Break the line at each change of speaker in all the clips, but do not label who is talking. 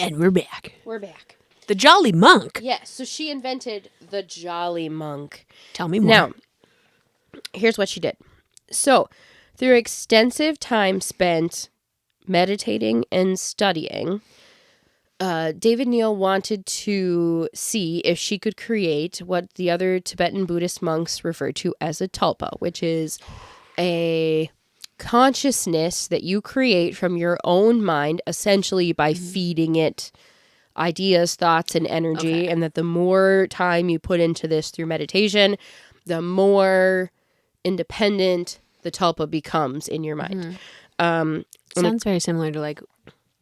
And we're back.
We're back.
The Jolly Monk.
Yes, so she invented the Jolly Monk.
Tell me more.
Now, here's what she did. So, through extensive time spent meditating and studying, David Neal wanted to see if she could create what the other Tibetan Buddhist monks refer to as a tulpa, which is a consciousness that you create from your own mind, essentially by feeding it ideas, thoughts, and energy, and that the more time you put into this through meditation, the more independent the tulpa becomes in your mind.
Sounds very similar to like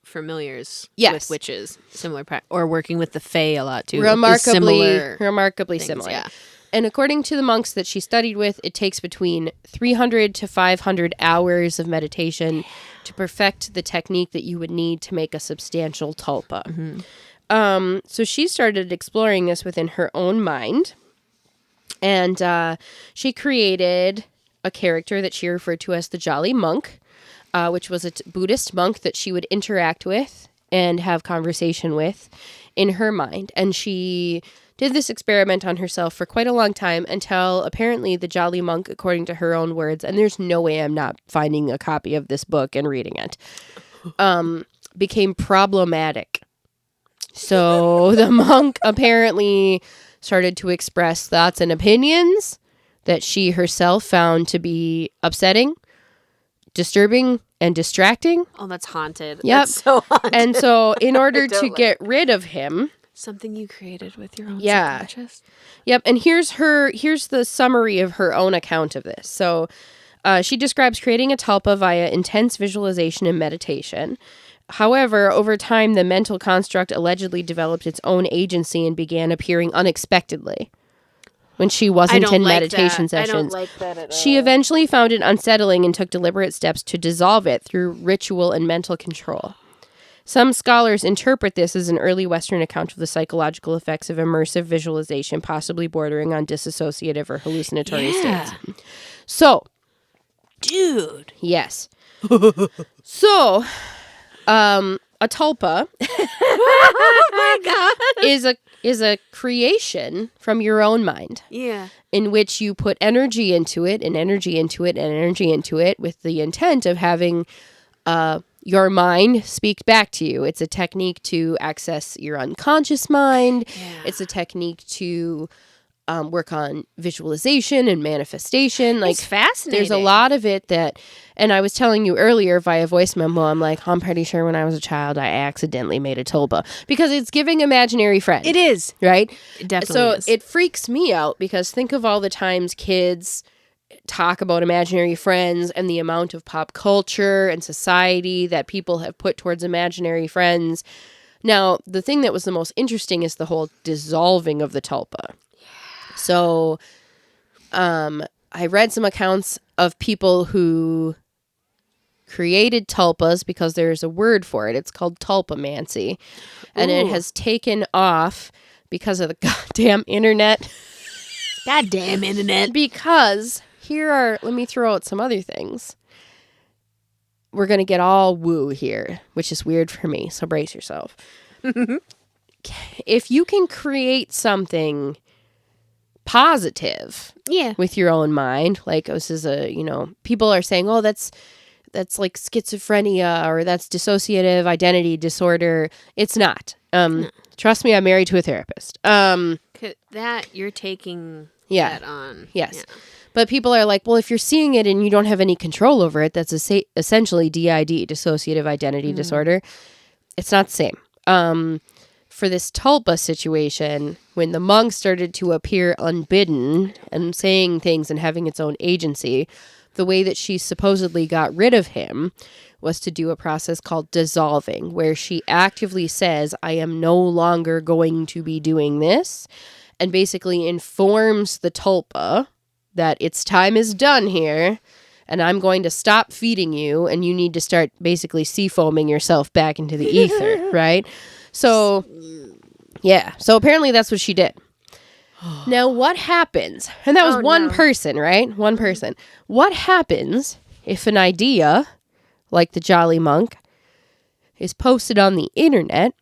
familiars
Yes.
with witches, similar or working with the fae a lot too.
Remarkably similar.
Yeah.
And according to the monks that she studied with, it takes between 300 to 500 hours of meditation to perfect the technique that you would need to make a substantial tulpa. So she started exploring this within her own mind, and she created a character that she referred to as the Jolly Monk, which was a Buddhist monk that she would interact with and have conversation with in her mind. And she did this experiment on herself for quite a long time until apparently the Jolly Monk, according to her own words, and there's no way I'm not finding a copy of this book and reading it, became problematic. So the monk apparently started to express thoughts and opinions that she herself found to be upsetting, disturbing, and distracting.
Oh, that's haunted.
Yep.
That's so haunted.
And so in order to get rid of him...
Something you created with your own subconscious.
Yep. And here's the summary of her own account of this. So she describes creating a tulpa via intense visualization and meditation. However, over time, the mental construct allegedly developed its own agency and began appearing unexpectedly when she wasn't in meditation sessions.
I don't like that at all.
She eventually found it unsettling and took deliberate steps to dissolve it through ritual and mental control. Some scholars interpret this as an early Western account of the psychological effects of immersive visualization, possibly bordering on dissociative or hallucinatory states. So,
dude.
Yes. So, a tulpa
Oh my God.
is a creation from your own mind.
Yeah.
In which you put energy into it and energy into it and energy into it with the intent of having your mind speak back to you. It's a technique to access your unconscious mind. Yeah. It's a technique to work on visualization and manifestation. Like,
it's fascinating.
There's a lot of it that, and I was telling you earlier via voice memo, I'm like, I'm pretty sure when I was a child, I accidentally made a tulpa because it's giving imaginary friends.
It is.
Right?
It definitely is.
So it freaks me out because think of all the times kids talk about imaginary friends and the amount of pop culture and society that people have put towards imaginary friends. Now, the thing that was the most interesting is the whole dissolving of the tulpa. So, I read some accounts of people who created tulpas because there's a word for it. It's called tulpamancy. And it has taken off because of the goddamn internet.
Goddamn internet.
Because let me throw out some other things. We're going to get all woo here, which is weird for me. So brace yourself. If you can create something positive with your own mind, like this is people are saying, oh, that's like schizophrenia or that's dissociative identity disorder. It's not. No. Trust me, I'm married to a therapist.
That you're taking that on.
Yes. Yeah. But people are like, well, if you're seeing it and you don't have any control over it, that's essentially DID, dissociative identity disorder. It's not the same. For this tulpa situation, when the monk started to appear unbidden and saying things and having its own agency, the way that she supposedly got rid of him was to do a process called dissolving, where she actively says, I am no longer going to be doing this, and basically informs the tulpa that its time is done here, and I'm going to stop feeding you, and you need to start basically sea-foaming yourself back into the ether, right? So, yeah. So apparently that's what she did. Now, what happens? And that was one person, right? One person. What happens if an idea, like the Jolly Monk, is posted on the internet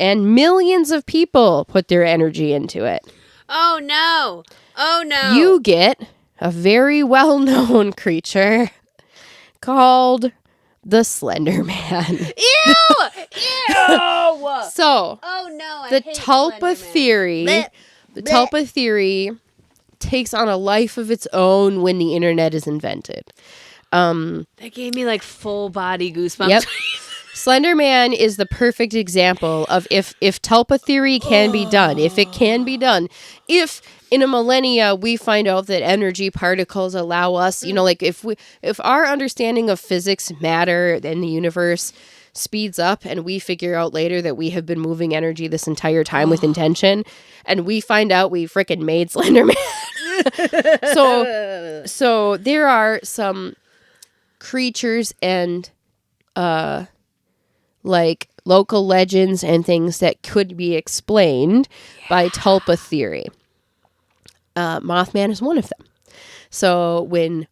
and millions of people put their energy into it.
Oh, no. Oh, no.
You get a very well-known creature called the Slender Man.
Ew! Ew!
So,
Oh, no.
the Tulpa theory, Tulpa theory takes on a life of its own when the internet is invented.
That gave me like full body goosebumps.
Yep. Slender Man is the perfect example of if Tulpa theory can be done, if it can be done, if in a millennia we find out that energy particles allow us, like if our understanding of physics, matter, and the universe speeds up and we figure out later that we have been moving energy this entire time with intention, and we find out we frickin' made Slender Man. So there are some creatures and like local legends and things that could be explained by Tulpa theory. Mothman is one of them. So when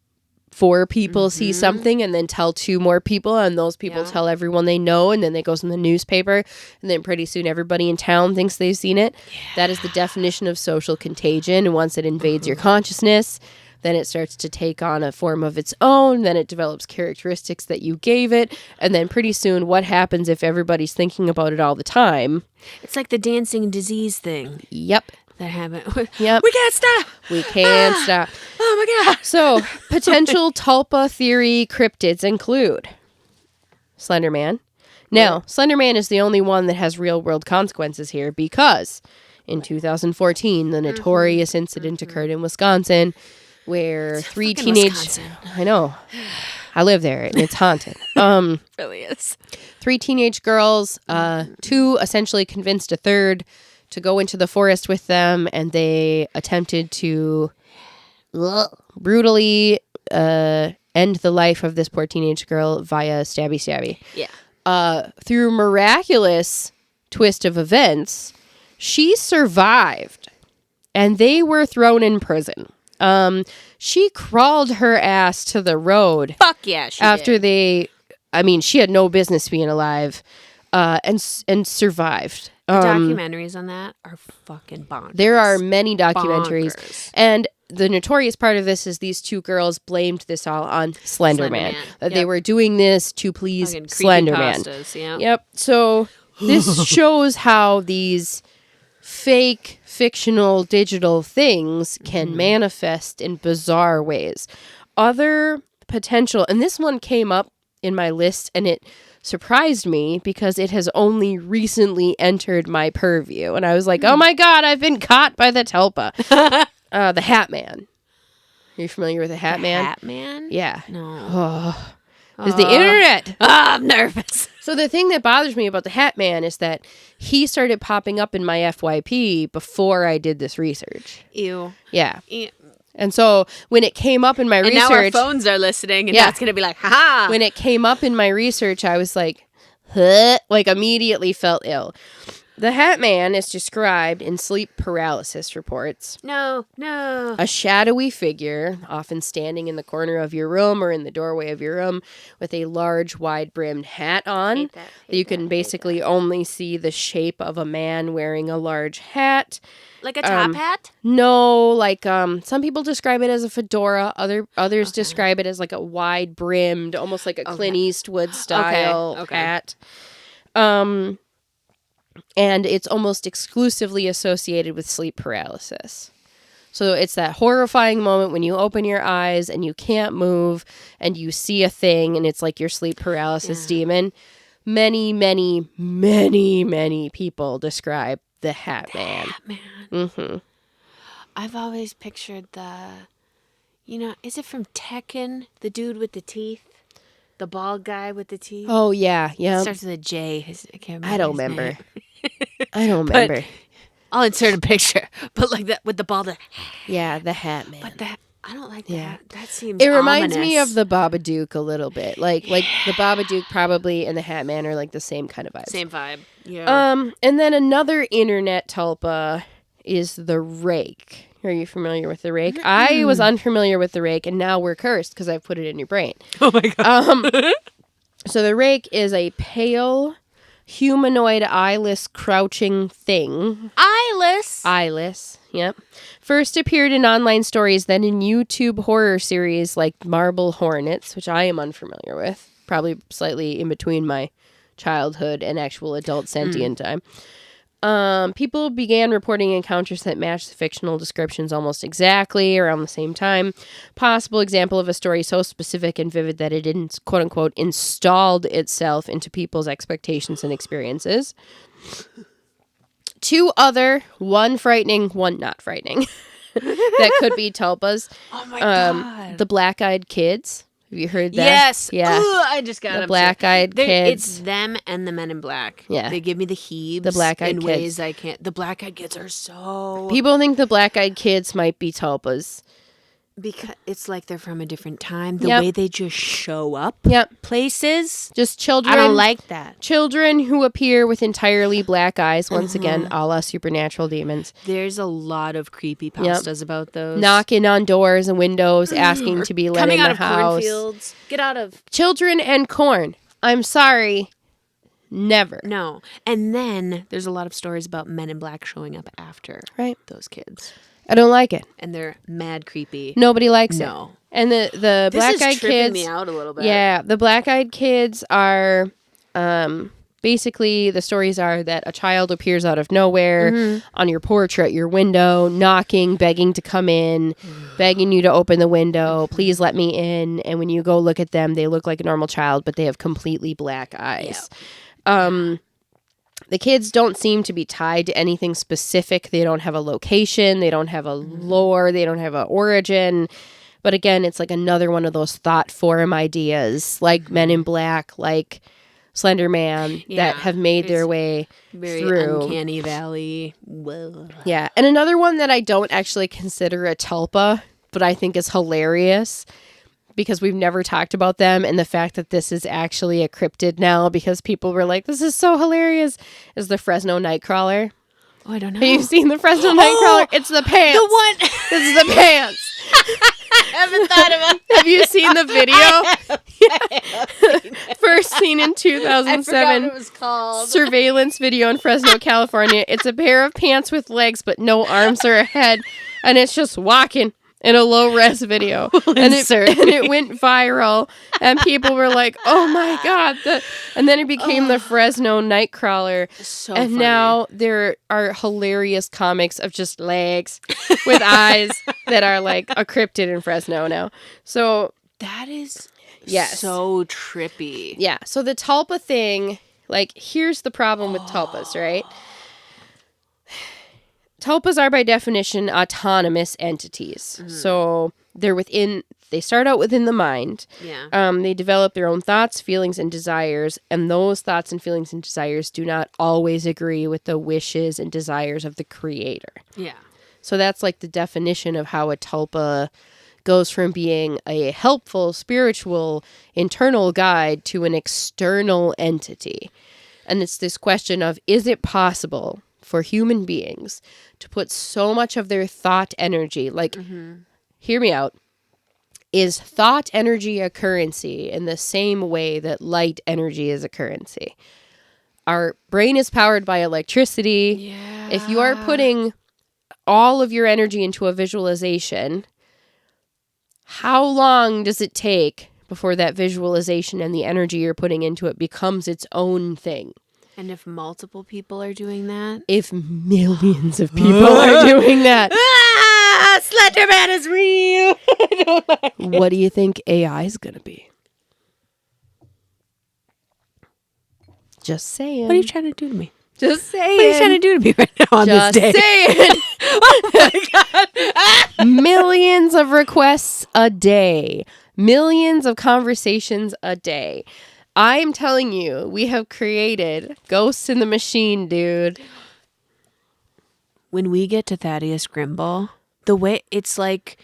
4 people see something and then tell 2 more people, and those people tell everyone they know, and then it goes in the newspaper, and then pretty soon everybody in town thinks they've seen it. That is the definition of social contagion. And once it invades your consciousness, then it starts to take on a form of its own. Then it develops characteristics that you gave it. And then pretty soon, what happens if everybody's thinking about it all the time?
It's like the dancing disease thing.
Yep.
That happened.
Yep.
We can't stop.
We can't stop.
Oh, my God.
So, potential Tulpa theory cryptids include Slender Man. Now, Slender Man is the only one that has real-world consequences here because in 2014, the notorious incident occurred in Wisconsin where 3 teenage... I know. I live there, and it's haunted.
It really is.
3 teenage girls, 2 essentially convinced a third to go into the forest with them, and they attempted to brutally end the life of this poor teenage girl via stabby.
Yeah.
Through miraculous twist of events, she survived, and they were thrown in prison. She crawled her ass to the road.
Fuck yeah, she
after
did.
she had no business being alive, and survived.
The documentaries on that are fucking bonkers.
There are many documentaries.
Bonkers.
And the notorious part of this is these 2 girls blamed this all on Slender Man. That they were doing this to please Slender Man. Yep. So this shows how these fake, fictional, digital things can manifest in bizarre ways. Other potential, and this one came up in my list, and it surprised me because it has only recently entered my purview. And I was like, oh my God, I've been caught by the Tulpa. The Hat Man. Are you familiar with the Hat Man?
Hat Man?
Yeah.
No.
It's the internet.
I'm nervous.
So the thing that bothers me about the Hat Man is that he started popping up in my FYP before I did this research.
Ew.
Yeah.
Ew.
And so when it came up in my research...
And now our phones are listening, and that's going to be like, ha!
When it came up in my research, I was like, huh? Like immediately felt ill. The Hat Man is described in sleep paralysis reports.
No.
A shadowy figure, often standing in the corner of your room or in the doorway of your room, with a large, wide-brimmed hat on. You can basically only see the shape of a man wearing a large hat.
Like a top hat?
No, like some people describe it as a fedora. Others describe it as like a wide-brimmed, almost like a Clint Eastwood style hat. And it's almost exclusively associated with sleep paralysis. So it's that horrifying moment when you open your eyes and you can't move and you see a thing and it's like your sleep paralysis demon. Many, many, many, many people describe the Hat Man.
Hat Man.
Mm-hmm.
I've always pictured is it from Tekken? The dude with the teeth? The bald guy with the teeth?
Oh, yeah. Yeah.
Starts with a J. I can't remember.
I don't remember. I don't remember.
I'll insert a picture. But like that with the bald.
Yeah, the Hat Man.
But I don't like that. That seems
It reminds
ominous.
me of the Babadook a little bit. Like the Babadook probably and the Hat Man are like the same kind of vibe.
Same vibe. Yeah.
And then another internet tulpa is the Rake. Are you familiar with the Rake? I was unfamiliar with the Rake, and now we're cursed because I've put it in your brain.
Oh my God.
So the Rake is a pale humanoid eyeless crouching thing. Eyeless, yep. First appeared in online stories, then in YouTube horror series like Marble Hornets, which I am unfamiliar with. Probably slightly in between my childhood and actual adult sentient time. People began reporting encounters that matched the fictional descriptions almost exactly around the same time. Possible example of a story so specific and vivid that it didn't, quote unquote, installed itself into people's expectations and experiences. 2 other, one frightening, one not frightening, that could be tulpas.
Oh my God.
The Black-Eyed Kids. Have you heard that?
Yes.
Yeah.
Ooh, I just got
the Black-Eyed Kids.
It's them and the Men in Black.
Yeah.
They give me the heaves.
The Black-Eyed
in
Kids.
ways I can't. The Black-Eyed Kids are so...
People think the Black-Eyed Kids might be tulpas.
Because it's like they're from a different time. The
Yep.
way they just show up.
Yep.
Places.
Just children.
I don't like that.
Children who appear with entirely black eyes, once again, a la supernatural demons.
There's a lot of creepypastas about those.
Knocking on doors and windows, asking to be let
Coming
in
out
the
of
house.
cornfields. Get out of...
Children and corn. I'm sorry. Never.
No. And then there's a lot of stories about Men in Black showing up after those kids.
I don't like it.
And they're mad creepy.
Nobody likes it.
No.
And the Black-Eyed
This is tripping
Kids...
me out a little bit.
Yeah, the Black-Eyed Kids are... basically, the stories are that a child appears out of nowhere on your porch or at your window, knocking, begging to come in, begging you to open the window, please let me in. And when you go look at them, they look like a normal child, but they have completely black eyes. Yeah. The kids don't seem to be tied to anything specific. They don't have a location. They don't have a lore. They don't have an origin. But again, it's like another one of those thought form ideas, like Men in Black, like Slender Man, that have made their way
very
through.
Uncanny Valley. Whoa.
Yeah. And another one that I don't actually consider a tulpa, but I think is hilarious because we've never talked about them, and the fact that this is actually a cryptid now because people were like, this is so hilarious, is the Fresno Nightcrawler.
Oh, I don't know.
Have you seen the Fresno Nightcrawler? It's the pants.
The one.
This is the pants.
I haven't thought about
Have you seen the video? First seen in 2007.
I forgot what it was called.
Surveillance video in Fresno, California. It's a pair of pants with legs but no arms or a head, and it's just walking in a low-res video. And it went viral, and people were like, oh my God. And then it became the Fresno Nightcrawler.
So
and
funny.
now there are hilarious comics of just legs with eyes that are like a cryptid in Fresno now. So
that is
yes.
so trippy.
Yeah. So the tulpa thing, like, here's the problem with tulpas, right? Tulpas are by definition autonomous entities. So they start out within the mind.
Yeah.
They develop their own thoughts, feelings, and desires. And those thoughts and feelings and desires do not always agree with the wishes and desires of the creator.
Yeah.
So that's like the definition of how a tulpa goes from being a helpful, spiritual, internal guide to an external entity. And it's this question of, is it possible for human beings to put so much of their thought energy, like, hear me out, is thought energy a currency in the same way that light energy is a currency? Our brain is powered by electricity.
Yeah.
If you are putting all of your energy into a visualization, how long does it take before that visualization and the energy you're putting into it becomes its own thing?
And if multiple people are doing that?
If millions of people are doing that.
Slender Man is real. I don't like it.
What do you think AI is going to be? Just saying.
What are you trying to do to me?
Just saying.
What are you trying to do to me right now on
Just
this day?
saying.
Oh my God.
Millions of requests a day. Millions of conversations a day. I'm telling you, we have created ghosts in the machine, dude.
When we get to Thaddeus Grimble, the way it's like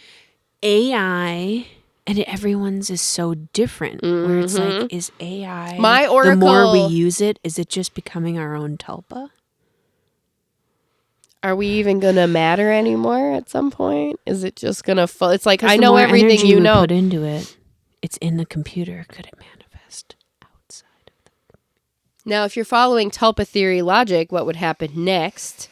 AI and everyone's is so different. Where it's like, is AI
My oracle,
the more we use it, is it just becoming our own tulpa?
Are we even gonna matter anymore at some point? Is it just gonna fall? It's like, I
The
know
more
everything
energy
you
we
know.
put into it, it's in the computer. Could it manifest outside of
Now, if you're following Tulpa theory logic, what would happen next?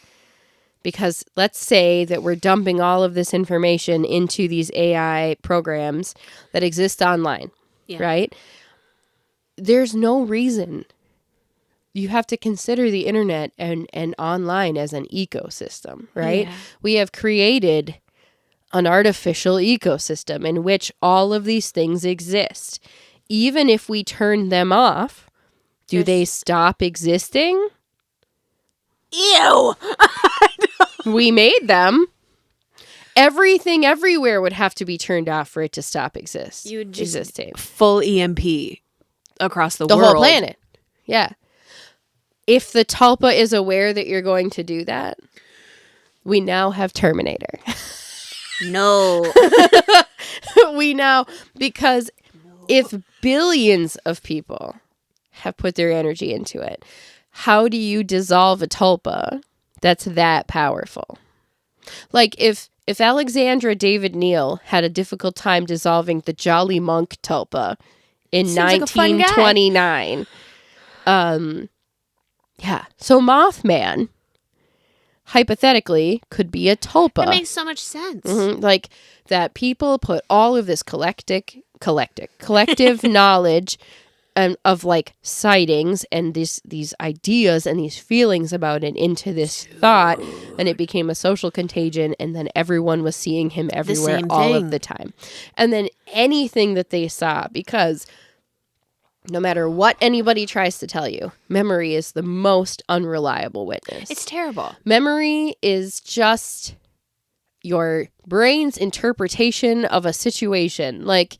Because let's say that we're dumping all of this information into these AI programs that exist online, right? There's no reason. You have to consider the internet and online as an ecosystem, right? Yeah. We have created an artificial ecosystem in which all of these things exist. Even if we turn them off, do they stop existing?
Ew!
We made them. Everything everywhere would have to be turned off for it to stop
You would just
existing.
Full EMP across the world.
The whole planet. Yeah. If the Tulpa is aware that you're going to do that, we now have Terminator.
No.
We now, because if billions of people have put their energy into it, how do you dissolve a Tulpa that's that powerful? Like if Alexandra David Neal had a difficult time dissolving the Jolly Monk Tulpa in 1929. Yeah. So Mothman, hypothetically, could be a Tulpa.
That makes so much sense.
Mm-hmm. Like that people put all of this collective knowledge of like sightings and these ideas and these feelings about it into this thought, and it became a social contagion, and then everyone was seeing him everywhere all of the time. And then anything that they saw, because no matter what anybody tries to tell you, memory is the most unreliable witness.
It's terrible.
Memory is just your brain's interpretation of a situation. Like,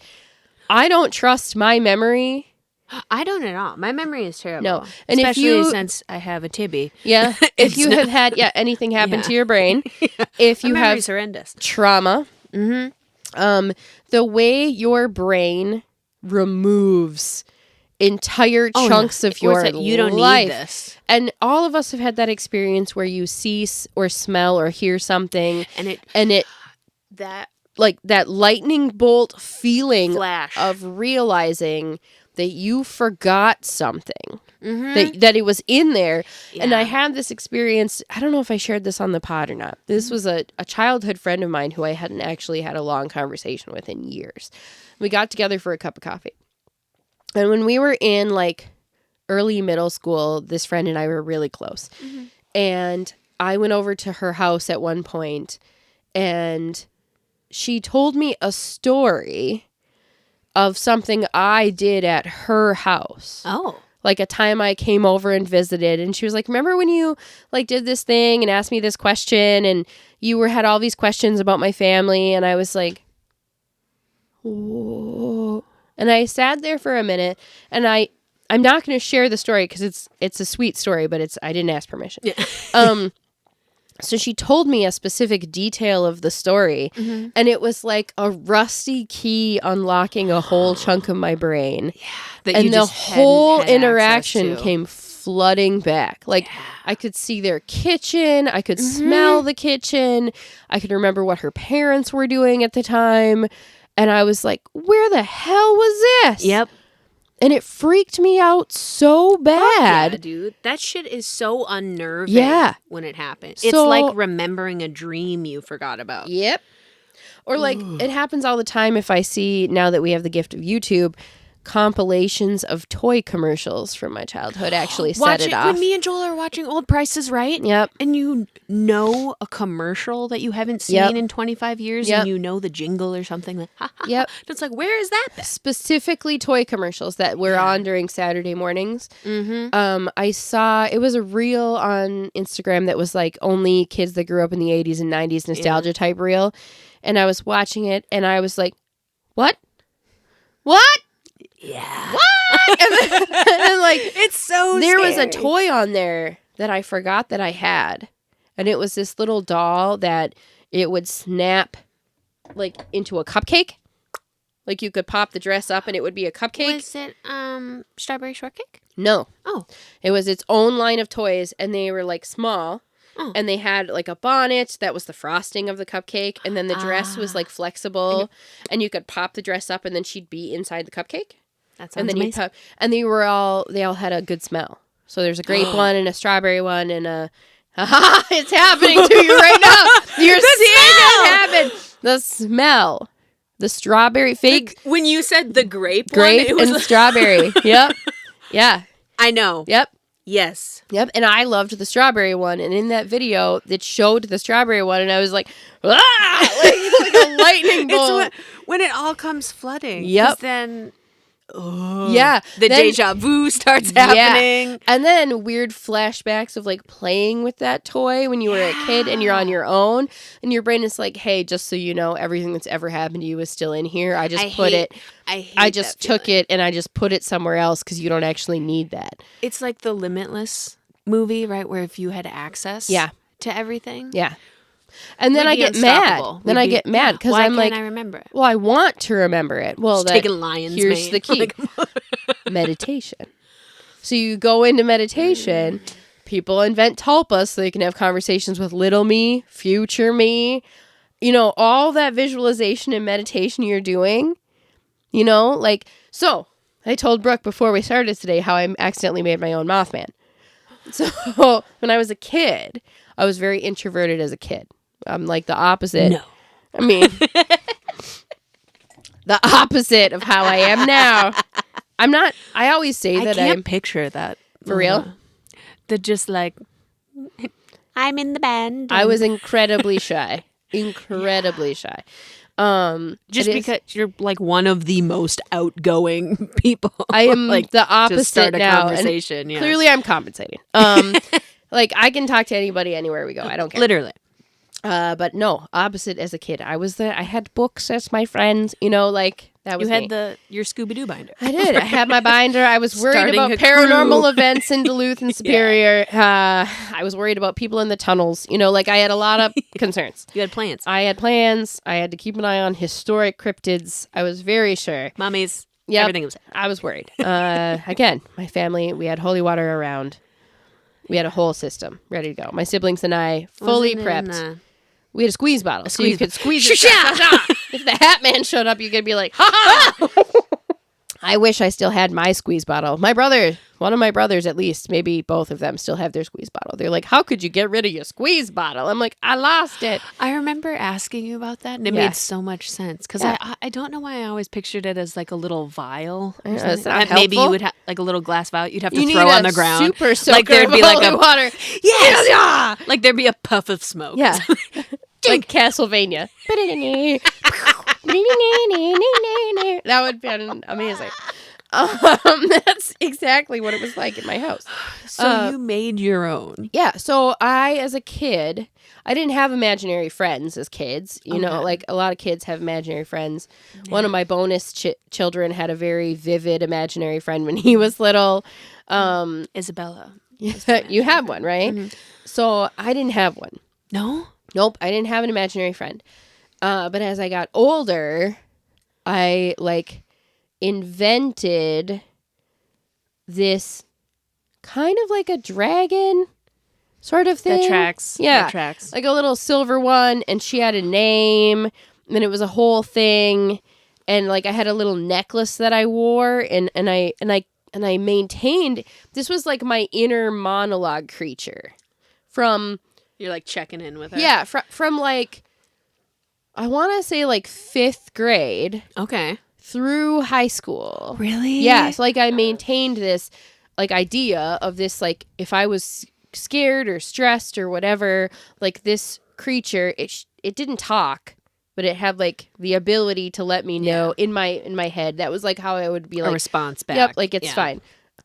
I don't trust my memory.
I don't at all. My memory is terrible.
No. And
especially since I have a tibby.
Yeah. If you have had anything happen to your brain, if you have
horrendous
trauma, the way your brain removes entire chunks of your life.
You don't need this.
And all of us have had that experience where you see or smell or hear something and that lightning bolt feeling
flash
of realizing that you forgot something, that it was in there. Yeah. And I had this experience. I don't know if I shared this on the pod or not. This was a childhood friend of mine who I hadn't actually had a long conversation with in years. We got together for a cup of coffee. And when we were in like early middle school, this friend and I were really close. Mm-hmm. And I went over to her house at one point, and she told me a story of something I did at her house.
Oh.
Like a time I came over and visited, and she was like, remember when you like did this thing and asked me this question, and you had all these questions about my family? And I was like, whoa. And I sat there for a minute, and I'm not going to share the story because it's a sweet story, but I didn't ask permission. Yeah. So she told me a specific detail of the story, and it was like a rusty key unlocking a whole chunk of my brain. Yeah, and the whole interaction came flooding back. Like, I could see their kitchen. I could smell the kitchen. I could remember what her parents were doing at the time. And I was like, where the hell was this?
Yep.
And it freaked me out so bad.
Yeah, dude. That shit is so unnerving when it happens. It's like remembering a dream you forgot about.
Yep. Or like, it happens all the time if I see, now that we have the gift of YouTube, compilations of toy commercials from my childhood actually set it off.
When me and Joel are watching Old Price is Right.
Yep.
And you know a commercial that you haven't seen in 25 years and you know the jingle or something. Like, ha, ha,
yep.
It's like, where is that?
Specifically toy commercials that were on during Saturday mornings. I saw, it was a reel on Instagram that was like only kids that grew up in the 80s and 90s nostalgia type reel. And I was watching it and I was like, what?
Yeah.
What? and then like,
it's so
there
scary.
was a toy on there that I forgot that I had. And it was this little doll that it would snap like into a cupcake. Like you could pop the dress up and it would be a cupcake.
Was it strawberry shortcake?
No.
Oh.
It was its own line of toys, and they were like small. Oh. And they had like a bonnet that was the frosting of the cupcake, and then the dress was like flexible, and you could pop the dress up and then she'd be inside the cupcake.
That sounds amazing.
And they all had a good smell. So there's a grape one and a strawberry one and a... it's happening to you right now. You're seeing it happen. The smell. The strawberry fake.
When you said the grape
one,
it was
and strawberry. Yep. Yeah.
I know.
Yep.
Yes.
Yep. And I loved the strawberry one. And in that video, it showed the strawberry one. And I was like, ah! like a lightning bolt.
It's when it all comes flooding.
Yep.
Then...
yeah.
The deja vu starts happening.
Yeah. And then weird flashbacks of like playing with that toy when you were a kid and you're on your own. And your brain is like, hey, just so you know, everything that's ever happened to you is still in here. I just took it and I just put it somewhere else because you don't actually need that.
It's like the Limitless movie, right? Where if you had access to everything.
Yeah. And then I get mad. Then I get mad because I'm like,
I remember it?
Well, I want to remember it. Well,
take a lion's
here's
mane.
The key. Meditation. So you go into meditation. People invent Tulpa so they can have conversations with little me, future me. You know, all that visualization and meditation you're doing. You know, like, so I told Brooke before we started today how I accidentally made my own Mothman. So when I was a kid, I was very introverted as a kid. I'm like the opposite.
No.
I mean, the opposite of how I am now. I'm not, I always say that
I can't picture that.
For real?
The just like, I'm in the band.
I was incredibly shy. Incredibly shy.
Just because you're like one of the most outgoing people.
I am
like
the opposite
just start a
now.
Conversation. Yeah.
Clearly I'm compensating. Like I can talk to anybody anywhere we go. I don't care.
Literally.
But no, opposite as a kid. I had books as my friends, you know, like that was
You had your Scooby-Doo binder.
I did. I had my binder. I was worried
Starting
about
a
paranormal
crew.
events in Duluth and Superior. I was worried about people in the tunnels. You know, like I had a lot of concerns.
You had plans.
I had plans. I had to keep an eye on historic cryptids. I was very sure.
Mummies.
Yep.
Everything was.
I was worried. Again, my family, we had holy water around. We had a whole system ready to go. My siblings and I fully prepped. We had a squeeze bottle, so you could squeeze it. If the Hat Man showed up, you could be like, ha ha! I wish I still had my squeeze bottle. My brother, one of my brothers at least, maybe both of them still have their squeeze bottle. They're like, how could you get rid of your squeeze bottle? I'm like, I lost it.
I remember asking you about that, and it made so much sense. Because I don't know why I always pictured it as like a little vial. Or
That's not
maybe
helpful.
you would have like a little glass vial you'd have to
You
throw
need
on
a
the ground.
super soaker
like there'd be
of
like
holy
a
water.
Yes!
Yeah.
Like there'd be a puff of smoke.
Yeah. Like Castlevania. That would be amazing. That's exactly what it was like in my house.
So you made your own.
Yeah. So I, as a kid, I didn't have imaginary friends as kids. You know, like a lot of kids have imaginary friends. Yeah. One of my bonus children had a very vivid imaginary friend when he was little.
Isabella.
You have one, right? Mm-hmm. So I didn't have one.
No?
Nope. I didn't have an imaginary friend. But as I got older, I invented this kind of like a dragon sort of thing.
That tracks.
Yeah.
That tracks.
Like a little silver one, and she had a name, and it was a whole thing. And like I had a little necklace that I wore, and I maintained, this was like my inner monologue creature from...
You're like checking in with her.
Yeah, from like, I want to say like 5th grade.
Okay.
Through high school.
Really?
Yeah. So like I maintained this like idea of this, like if I was scared or stressed or whatever, like this creature, it didn't talk, but it had like the ability to let me know in my head. That was like how I would be like.
A response back.
Yep. Like it's fine.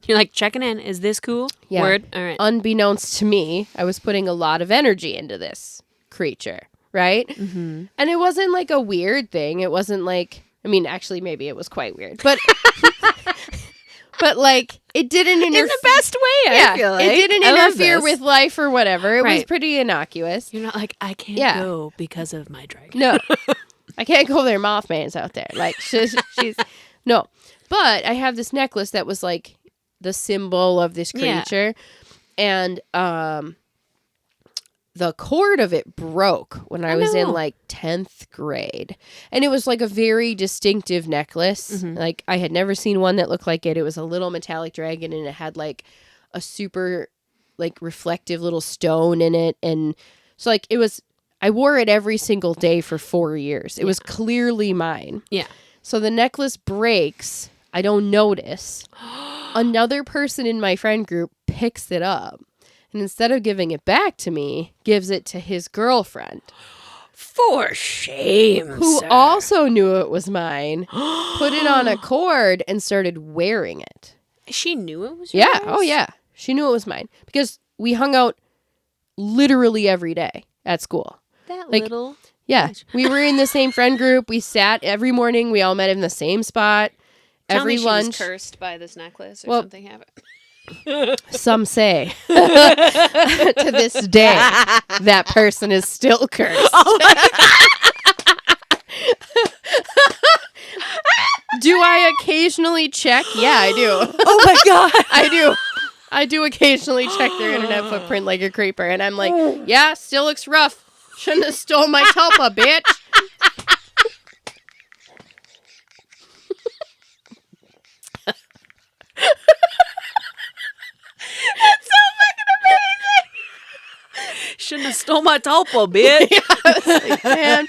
You're like checking in. Is this cool?
Yeah.
Word. All right.
Unbeknownst to me, I was putting a lot of energy into this creature. Right. Mm-hmm. And it wasn't like a weird thing. It wasn't like, I mean, actually, maybe it was quite weird, but but like it didn't interfere
in the best way. I feel like
it didn't interfere with life or whatever. It was pretty innocuous.
You're not like, I can't go because of my dragon.
No, I can't go there. Mothman's out there. Like she's no, but I have this necklace that was like the symbol of this creature, and the cord of it broke when I was in like 10th grade. And it was like a very distinctive necklace. Mm-hmm. Like I had never seen one that looked like it. It was a little metallic dragon, and it had like a super like reflective little stone in it. And so like I wore it every single day for 4 years. It was clearly mine.
Yeah.
So the necklace breaks. I don't notice. Another person in my friend group picks it up. And instead of giving it back to me, gives it to his girlfriend.
For shame,
who
sir.
also knew it was mine, put it on a cord and started wearing it.
She knew it was yours?
Yeah. Oh, yeah. She knew it was mine because we hung out literally every day at school.
That
like,
little.
Yeah. We were in the same friend group. We sat every morning. We all met in the same spot.
Tell
every
me
lunch.
She was cursed by this necklace or something happened.
Some say to this day that person is still cursed. Oh my God. Do I occasionally check? Yeah, I do.
Oh my God.
I do occasionally check their internet footprint like a creeper, and I'm like, yeah, still looks rough. Shouldn't have stole my tulpa, bitch.
That's so fucking amazing. Shouldn't have stole my tulpa, bitch.
Yeah, like, man.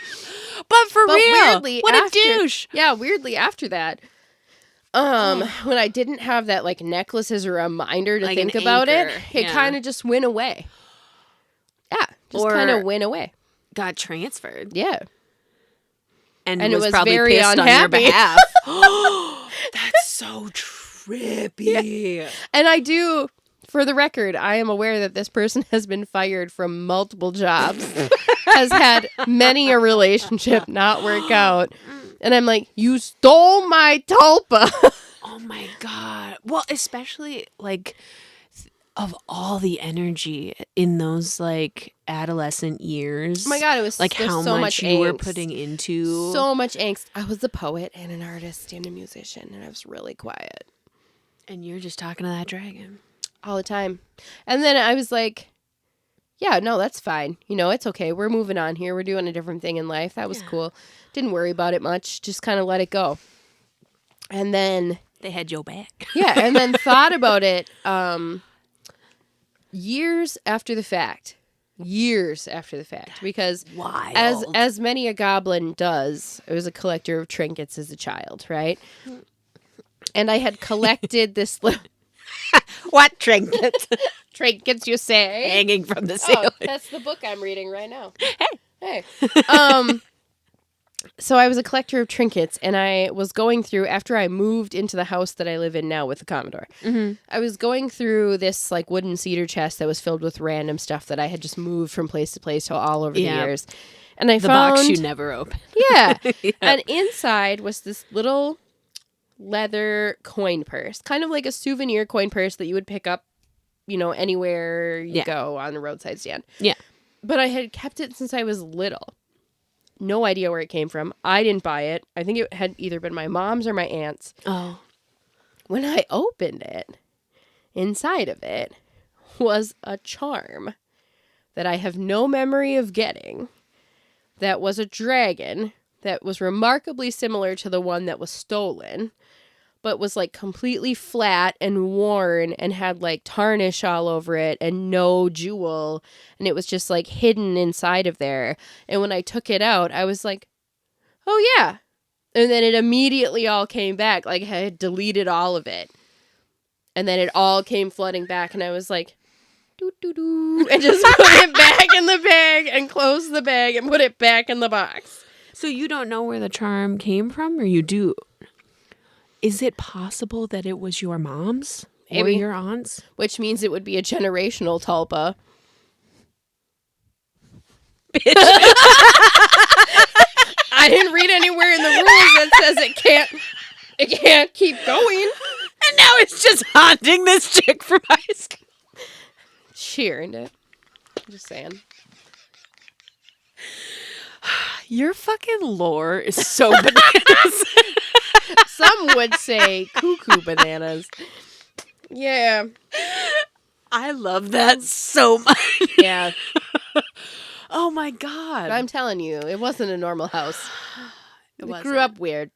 But real,
weirdly,
what a douche.
Yeah, weirdly after that, when I didn't have that like necklace as a reminder to
like
think about
anchor.
it kind of just went away. Yeah, just kind of went away.
Got transferred.
Yeah.
And
it was
probably
very
pissed
unhappy.
on your behalf. That's so trippy.
Yeah. And I do, for the record, I am aware that this person has been fired from multiple jobs, has had many a relationship not work out. And I'm like, you stole my tulpa.
Oh my God. Well, especially like of all the energy in those like adolescent years.
Oh my God, it was
like how
so
much you were putting into
so much angst. I was a poet and an artist and a musician, and I was really quiet.
And you're just talking to that dragon
all the time. And then I was like, yeah, no, that's fine. You know, it's okay. We're moving on here. We're doing a different thing in life. That was cool. Didn't worry about it much. Just kind of let it go. And then
they had your back.
Yeah, and then thought about it years after the fact. Because
wild.
as many a goblin does, I was a collector of trinkets as a child, right? And I had collected this little
what trinkets?
Trinkets, you say?
Hanging from the ceiling.
Oh, that's the book I'm reading right now. Hey. So I was a collector of trinkets, and I was going through, after I moved into the house that I live in now with the Commodore, I was going through this like wooden cedar chest that was filled with random stuff that I had just moved from place to place all over the years. And I found...
box you never opened.
Yeah. And inside was this little leather coin purse, kind of like a souvenir coin purse that you would pick up, you know, anywhere you go on the roadside stand.
Yeah.
But I had kept it since I was little. No idea where it came from. I didn't buy it. I think it had either been my mom's or my aunt's.
Oh.
When I opened it, inside of it was a charm that I have no memory of getting. That was a dragon that was remarkably similar to the one that was stolen, but was like completely flat and worn and had like tarnish all over it and no jewel. And it was just like hidden inside of there. And when I took it out, I was like, oh yeah. And then it immediately all came back. Like I had deleted all of it. And then it all came flooding back. And I was like, doo doo doo. And just put it back in the bag and closed the bag and put it back in the box.
So you don't know where the charm came from, or you do? Is it possible that it was your mom's?
Maybe.
Or your aunt's?
Which means it would be a generational tulpa.
Bitch.
I didn't read anywhere in the rules that says it can't keep going.
And now it's just haunting this chick from high school.
She earned it. Just saying.
Your fucking lore is so bananas.
Some would say cuckoo bananas. Yeah.
I love that so much.
Yeah.
Oh my God.
I'm telling you, it wasn't a normal house. We grew up weird.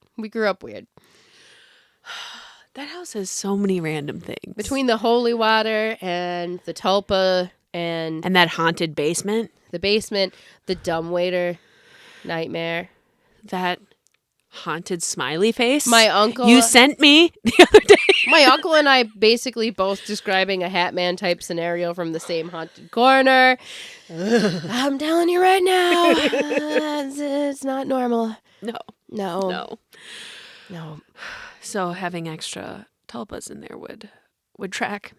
That house has so many random things.
Between the holy water and the tulpa and
that haunted basement.
the basement, the dumbwaiter nightmare.
That haunted smiley face.
My uncle...
You sent me the other day.
My uncle and I basically both describing a Hatman type scenario from the same haunted corner. I'm telling you right now, it's not normal. No. So
having extra tulpas in there would track.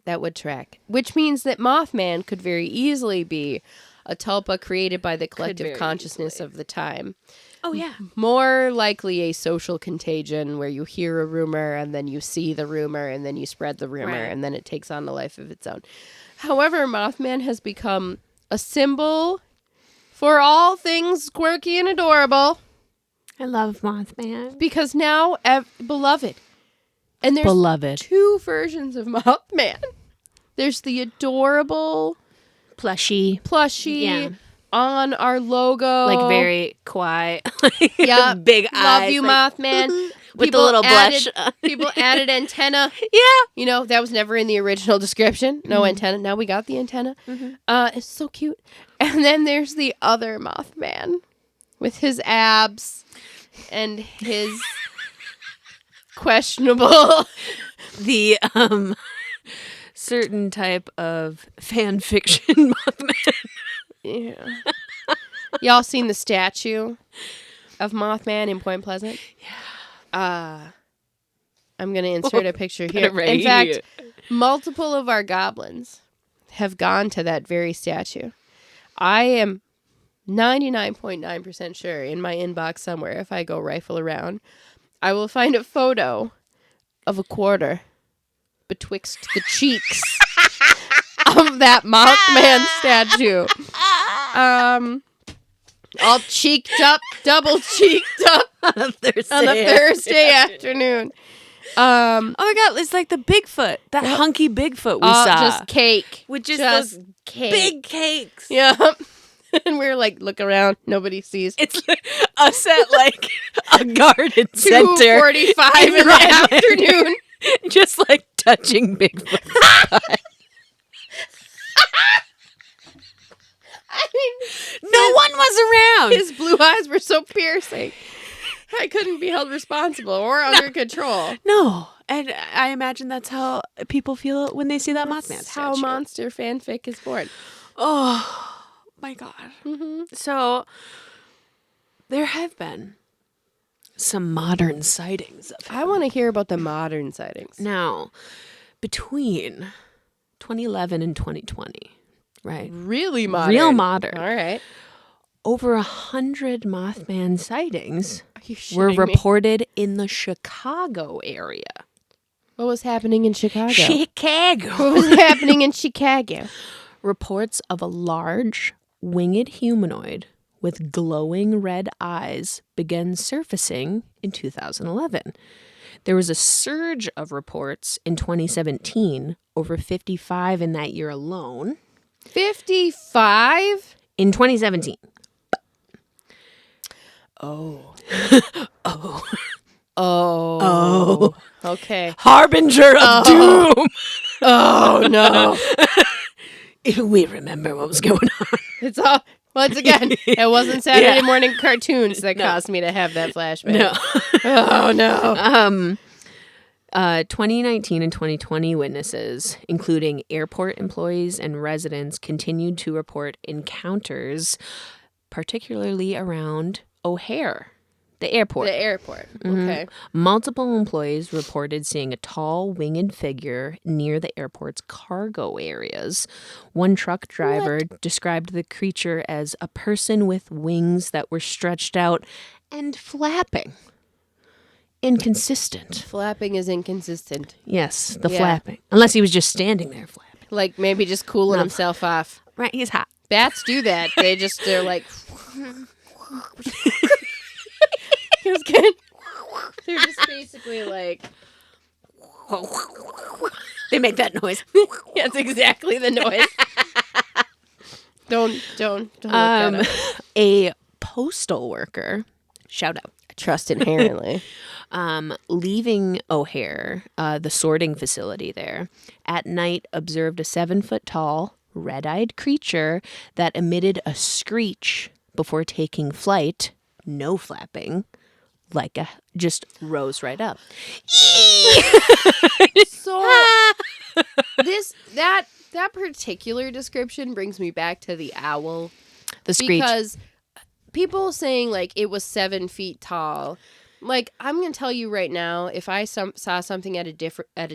That would track. Which means that Mothman could very easily be a tulpa created by the collective consciousness of the time.
Oh, yeah.
More likely a social contagion where you hear a rumor and then you see the rumor and then you spread the rumor and then it takes on a life of its own. However, Mothman has become a symbol for all things quirky and adorable.
I love Mothman.
Because now, beloved. And there's 2 versions of Mothman. There's the adorable...
Plushy.
Yeah. On our logo.
Like very quiet.
Yeah.
Big eyes.
Love you, Mothman.
With the little blush.
People added antenna.
Yeah.
You know, that was never in the original description. No antenna. Now we got the antenna. It's so cute. And then there's the other Mothman with his abs and his questionable...
The certain type of fan fiction Mothman.
Yeah. Y'all seen the statue of Mothman in Point Pleasant?
Yeah.
I'm going to insert a picture here. In fact, multiple of our goblins have gone to that very statue. I am 99.9% sure in my inbox somewhere, if I go rifle around, I will find a photo of a quarter betwixt the cheeks of that Mothman statue. All cheeked up, double cheeked up
on a
Thursday afternoon.
Oh my God, it's like the Bigfoot, that hunky Bigfoot we saw.
Just cake.
With just those
cake.
big cakes.
Yeah. And we're like, look around, nobody sees.
It's us at like a garden center.
2:45 in the afternoon.
Just like touching Bigfoot's butt.
I mean,
no one was around.
His blue eyes were so piercing. I couldn't be held responsible or under control.
No. And I imagine that's how people feel when they see that Mothman statue.
How monster fanfic is born.
Oh, my God.
Mm-hmm.
So, there have been some modern sightings of him.
I want to hear about the modern sightings.
Now, between 2011 and 2020, right?
Really modern.
Real modern.
All right.
Over 100 Mothman sightings
were
reported in the Chicago area.
What was happening in Chicago?
What
was happening in Chicago?
Reports of a large, winged humanoid with glowing red eyes began surfacing in 2011. There was a surge of reports in 2017, over 55 in that year alone.
55?
In 2017.
Oh.
Oh.
Okay.
Harbinger of doom.
Oh, no.
We remember what was going on.
It's all... Once again, it wasn't Saturday morning cartoons that caused me to have that flashback.
No.
Oh, no.
2019 and 2020 witnesses, including airport employees and residents, continued to report encounters, particularly around O'Hare, the airport.
The airport. Okay.
Multiple employees reported seeing a tall, winged figure near the airport's cargo areas. One truck driver described the creature as a person with wings that were stretched out and flapping. Inconsistent.
Flapping is inconsistent.
Yes, the flapping. Unless he was just standing there flapping.
Like maybe just cooling himself off.
Right, he's hot.
Bats do that. They're like... They're just basically like...
They make that noise.
That's exactly the noise. Don't look that up.
A postal worker, shout out,
trust inherently.
Leaving O'Hare, the sorting facility there, at night observed a 7-foot-tall, red-eyed creature that emitted a screech before taking flight, no flapping, just rose right up.
So that particular description brings me back to the owl.
The screech.
Because people saying like it was 7 feet tall, like I'm gonna tell you right now, if I saw something at a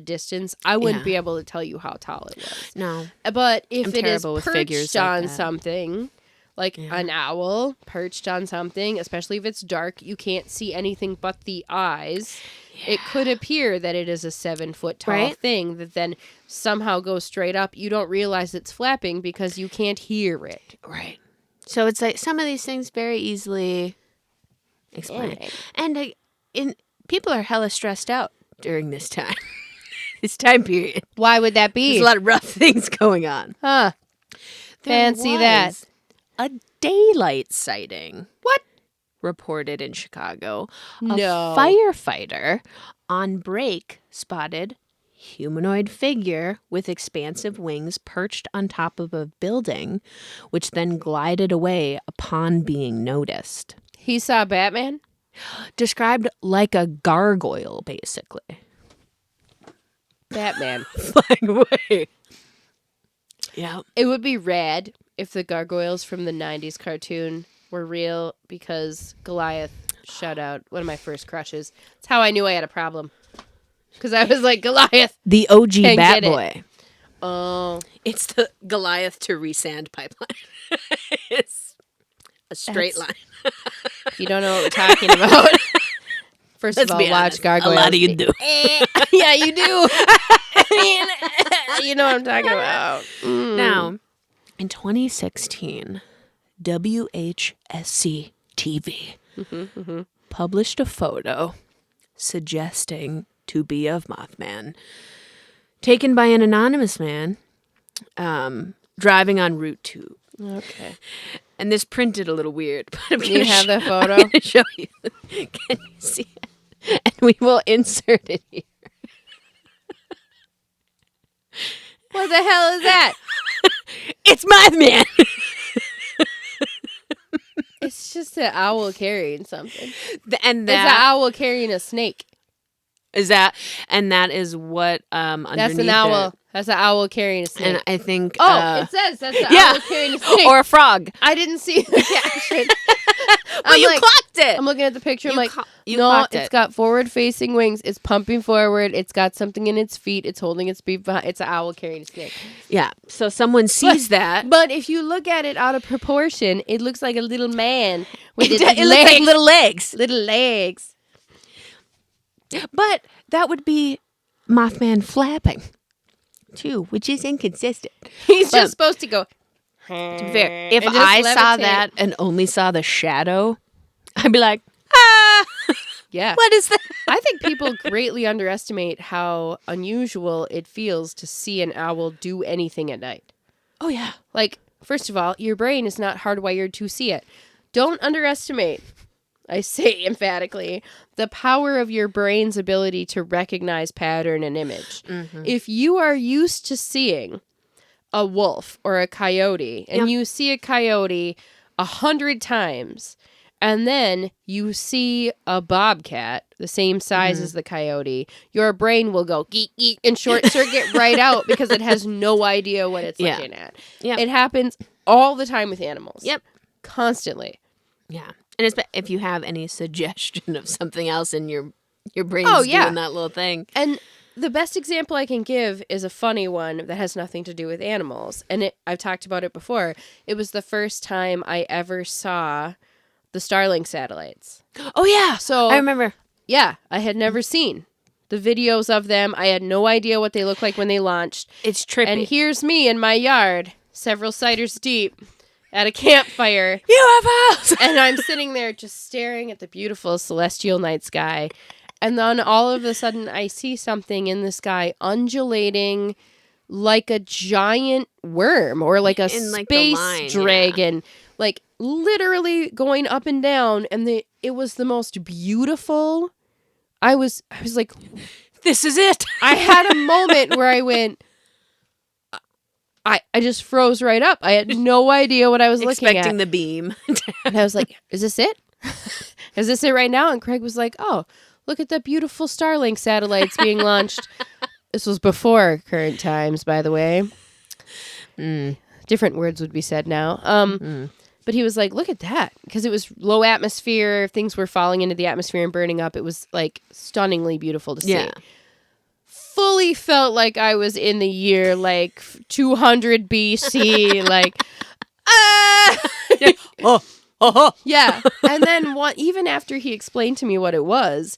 distance, I wouldn't be able to tell you how tall it was.
No,
but if
I'm
it is
terrible with
perched
figures
on
like that.
something, like an owl perched on something, especially if it's dark, you can't see anything but the eyes. Yeah. It could appear that it is a 7-foot tall thing that then somehow goes straight up. You don't realize it's flapping because you can't hear it.
Right. So it's like some of these things very easily explained. And people are hella stressed out during this time. This time period.
Why would that be?
There's a lot of rough things going on.
Huh. Fancy that.
A daylight sighting.
What?
Reported in Chicago.
No.
A firefighter on break spotted humanoid figure with expansive wings perched on top of a building, which then glided away upon being noticed.
He saw Batman?
Described like a gargoyle, basically.
Batman.
Flying away. Yeah.
It would be rad if the gargoyles from the 90s cartoon were real, because Goliath shut out one of my first crushes. That's how I knew I had a problem. Because I was like, Goliath.
The OG Bat Boy.
Oh.
It's the Goliath to Resand pipeline. It's a straight line.
If you don't know what we're talking about, first of all, watch
honest,
Gargoyles.
A lot of you do.
Yeah, you do. I mean, you know what I'm talking about.
Now, in 2016, WHSC TV published a photo suggesting to be of Mothman, taken by an anonymous man driving on Route 2.
Okay.
And this printed a little weird, but I'm
you have the photo?
I'm going to show you. Can you see it? And we will insert it here.
What the hell is that?
It's Mothman.
It's just an owl carrying something.
And
it's an owl carrying a snake.
Is that, and that is what underneath
that's an owl. That's an owl carrying a snake.
And I think
it says that's an owl carrying a snake.
Or a frog.
I didn't see the caption.
Well, you clocked it.
I'm looking at the picture. I'm like, no,
clocked
it's got forward-facing wings. It's pumping forward. It's got something in its feet. It's holding its beak behind. It's an owl carrying a snake.
Yeah. So someone sees that.
But if you look at it out of proportion, it looks like a little man with
it looks like little legs.
Little legs.
But that would be Mothman flapping, too, which is inconsistent.
He's just supposed to go.
To be fair, if I saw that and only saw the shadow, I'd be like, ah,
yeah.
What is that?
I think people greatly underestimate how unusual it feels to see an owl do anything at night.
Oh, yeah.
Like, first of all, your brain is not hardwired to see it. Don't underestimate, I say emphatically, the power of your brain's ability to recognize pattern and image. Mm-hmm. If you are used to seeing a wolf or a coyote, and you see a coyote 100 times, and then you see a bobcat the same size as the coyote, your brain will go geek, geek, and short circuit right out because it has no idea what it's looking at. Yep. It happens all the time with animals.
Yep.
Constantly.
Yeah. And if you have any suggestion of something else in your brain's doing that little thing.
And the best example I can give is a funny one that has nothing to do with animals. And I've talked about it before. It was the first time I ever saw the Starlink satellites.
Oh, yeah.
So
I remember.
Yeah. I had never seen the videos of them. I had no idea what they looked like when they launched.
It's trippy.
And here's me in my yard, several ciders deep, at a campfire.
UFOs!
And I'm sitting there just staring at the beautiful celestial night sky. And then all of a sudden, I see something in the sky undulating like a giant worm or like space dragon, like literally going up and down. And it was the most beautiful. I was like,
this is it.
I had a moment where I went, I just froze right up. I had no idea what I was looking at.
Expecting the beam.
And I was like, is this it? Is this it right now? And Craig was like, oh, look at the beautiful Starlink satellites being launched. This was before current times, by the way. Different words would be said now. But he was like, look at that. Because it was low atmosphere. Things were falling into the atmosphere and burning up. It was like stunningly beautiful to see.
Yeah.
Fully felt like I was in the year like 200 BC. Like, yeah. And then even after he explained to me what it was,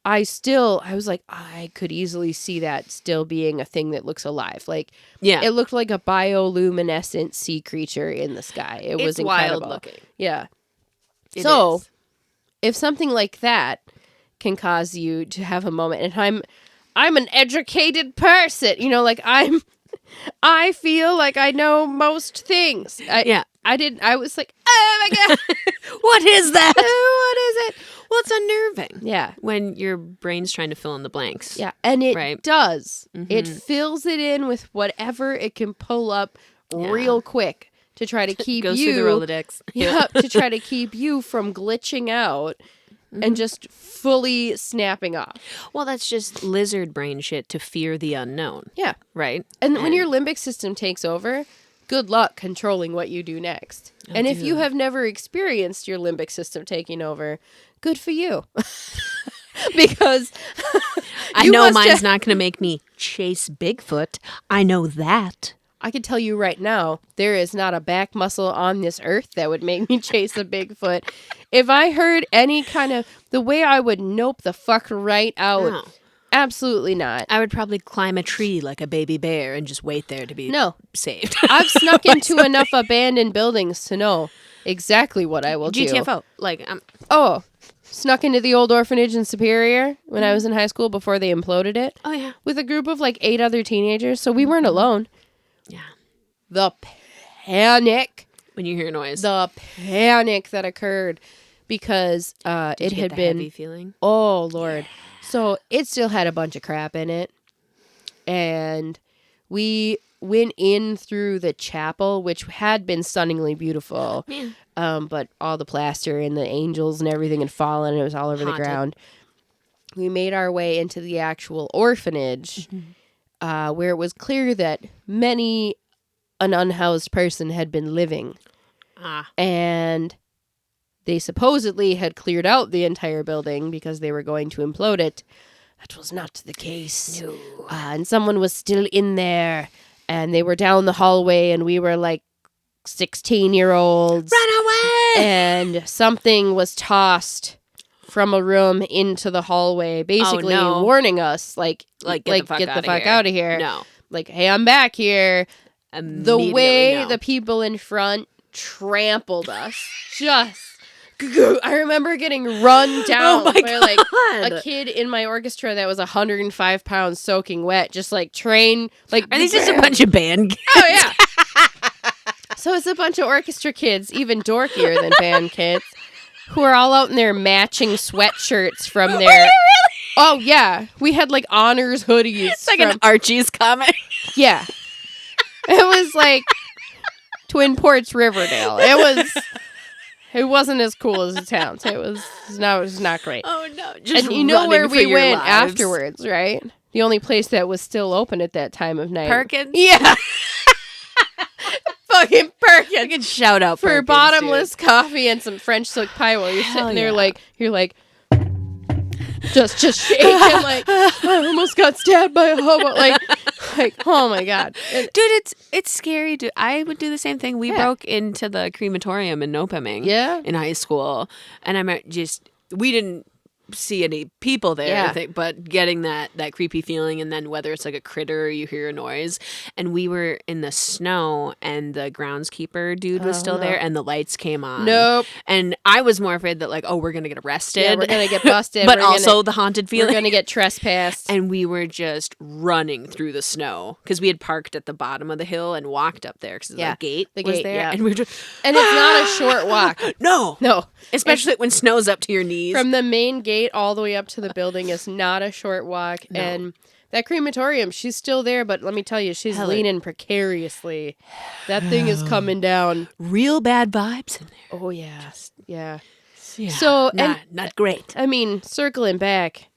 I was like, I could easily see that still being a thing that looks alive. Like,
yeah,
it looked like a bioluminescent sea creature in the sky. It was incredible.
Wild looking.
Yeah.
So,
if something like that can cause you to have a moment, and I'm an educated person, you know, like I feel like I know most things. I was like, oh my God.
What is that?
What is it?
Well, it's unnerving.
Yeah.
When your brain's trying to fill in the blanks.
Yeah. And it does.
Mm-hmm.
It fills it in with whatever it can pull up real quick to try to keep
Goes
you.
through the Rolodex.
Yeah. To try to keep you from glitching out and just fully snapping off.
Well, that's just lizard brain shit to fear the unknown.
Yeah.
Right?
And when your limbic system takes over, good luck controlling what you do next. And if you have never experienced your limbic system taking over, good for you. Because
I know mine's not going to make me chase Bigfoot. I know that.
I can tell you right now, there is not a back muscle on this earth that would make me chase a Bigfoot. If I heard any kind of the way I would nope the fuck right out.
No.
Absolutely not.
I would probably climb a tree like a baby bear and just wait there to be saved.
I've snuck into enough abandoned buildings to know exactly what I will do.
GTFO. Like,
snuck into the old orphanage in Superior when I was in high school before they imploded it.
Oh, yeah.
With a group of like 8 other teenagers, so we weren't alone.
Yeah.
The panic.
When you hear noise.
The panic that occurred because it had been...
heavy feeling?
Oh, Lord. Yeah. So it still had a bunch of crap in it. And we went in through the chapel, which had been stunningly beautiful.
Yeah.
But all the plaster and the angels and everything had fallen and it was all over the ground. We made our way into the actual orphanage, where it was clear that many an unhoused person had been living. And they supposedly had cleared out the entire building because they were going to implode it. That was not the case.
No.
And someone was still in there. And they were down the hallway and we were like 16-year-olds.
Run away!
And something was tossed from a room into the hallway, basically warning us, like get the fuck out of here.
No.
Like, hey, I'm back here. The way the people in front trampled us, I remember getting run down by like a kid in my orchestra that was 105 pounds soaking wet, just like train. Like,
are these just a bunch of band kids?
Oh yeah. So it's a bunch of orchestra kids, even dorkier than band kids, who are all out in their matching sweatshirts from their.
Really?
Oh yeah, we had like honors hoodies.
It's like an Archie's comic.
Yeah, it was like Twin Ports Riverdale. It wasn't as cool as it sounds. It was not great.
Oh no! Just
and you know where we went
lives.
Afterwards, right? The only place that was still open at that time of night.
Perkins.
Yeah. Fucking Perkins.
I can shout out
for
Perkins,
bottomless coffee and some French silk pie while you're sitting there you're like just shaking like I almost got stabbed by a hobo. Like oh my God.
Dude, it's scary. Dude, I would do the same thing. We broke into the crematorium in Nopeming in high school. And we didn't see any people there,
Yeah.
but getting that creepy feeling, and then whether it's like a critter or you hear a noise. And we were in the snow, and the groundskeeper dude was still there, and the lights came on.
Nope.
And I was more afraid that, like, oh, we're gonna get arrested.
Yeah, we're gonna get busted.
But
We're
also the haunted
We're
feeling.
gonna get trespassed.
And we were just running through the snow because we had parked at the bottom of the hill and walked up there because the gate was there.
Yeah.
And we were just,
and it's not a short walk.
No. Especially when snow's up to your knees.
From the main gate all the way up to the building is not a short walk.
No.
And that crematorium, she's still there, but let me tell you, she's leaning precariously. That thing is coming down.
Real bad vibes in there.
Oh, yeah. Yeah.
So, not great.
I mean, circling back,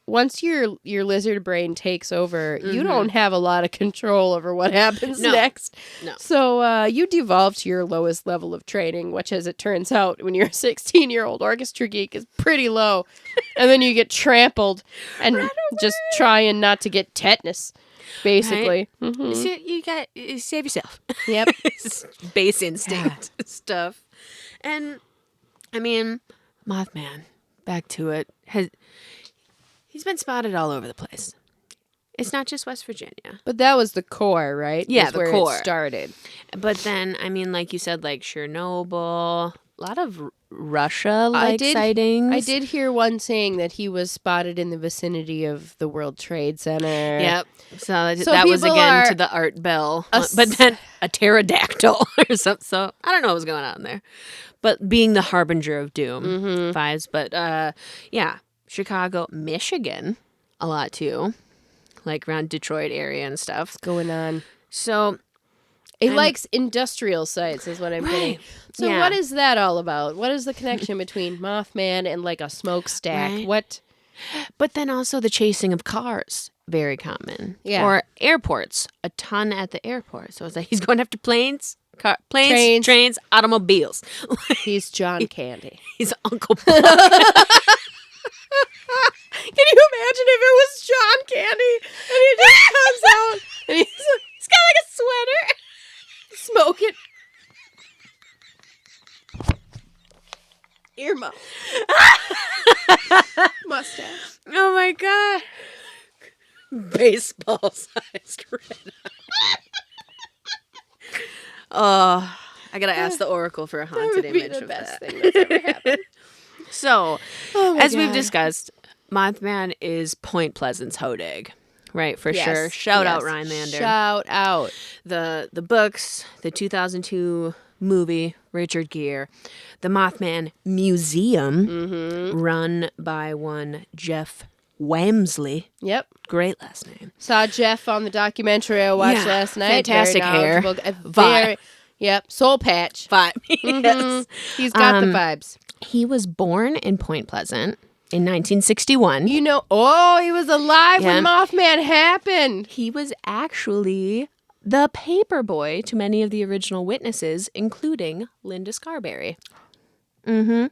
once your lizard brain takes over, you don't have a lot of control over what happens next.
No.
So you devolve to your lowest level of training, which, as it turns out, when you're a 16-year-old orchestra geek, is pretty low. And then you get trampled and just trying not to get tetanus, basically.
Right?
Mm-hmm.
So you save yourself.
Yep.
Base instinct stuff. And, I mean, Mothman, back to it, he's been spotted all over the place. It's not just West Virginia.
But that was the core, right?
Yeah,
That's
the
where
core.
it started.
But then, I mean, like you said, like Chernobyl, a lot of Russia-like sightings.
I did hear one saying that he was spotted in the vicinity of the World Trade Center.
Yep. So that was again to the Art Bell. But then a pterodactyl or something. So I don't know what was going on there. But being the harbinger of doom vibes. But yeah, Chicago, Michigan, a lot too. Like around Detroit area and stuff.
What's going on?
So
he likes industrial sites is what I'm getting. So what is that all about? What is the connection between Mothman and like a smokestack?
Right.
What?
But then also the chasing of cars, very common.
Yeah.
Or airports, a ton at the airport. So it's like he's going after planes, trains, automobiles.
He's John Candy.
He's Uncle Buck.
Can you imagine if it was John Candy and he just comes out and he's got like a sweater, smoking, earmuff, mustache.
Oh my god! Baseball-sized red. Oh, I gotta ask the Oracle for a haunted
That would be
image
the
of
best
that.
thing that's ever happened.
So,
Oh
as
my
we've
God.
discussed, Mothman is Point Pleasant's Hodag, right? For
Yes,
sure. Shout out
yes.
Rhinelander.
Shout out.
The books, the 2002 movie, Richard Gere, the Mothman Museum, run by one Jeff Wamsley.
Yep.
Great last name.
Saw Jeff on the documentary I watched
Yeah,
last night.
fantastic
Very
hair.
knowledgeable.
Vibe.
Yep. Soul patch.
But yes.
He's got the vibes.
He was born in Point Pleasant in 1961.
You know, he was alive when Mothman happened.
He was actually the paper boy to many of the original witnesses, including Linda Scarberry. In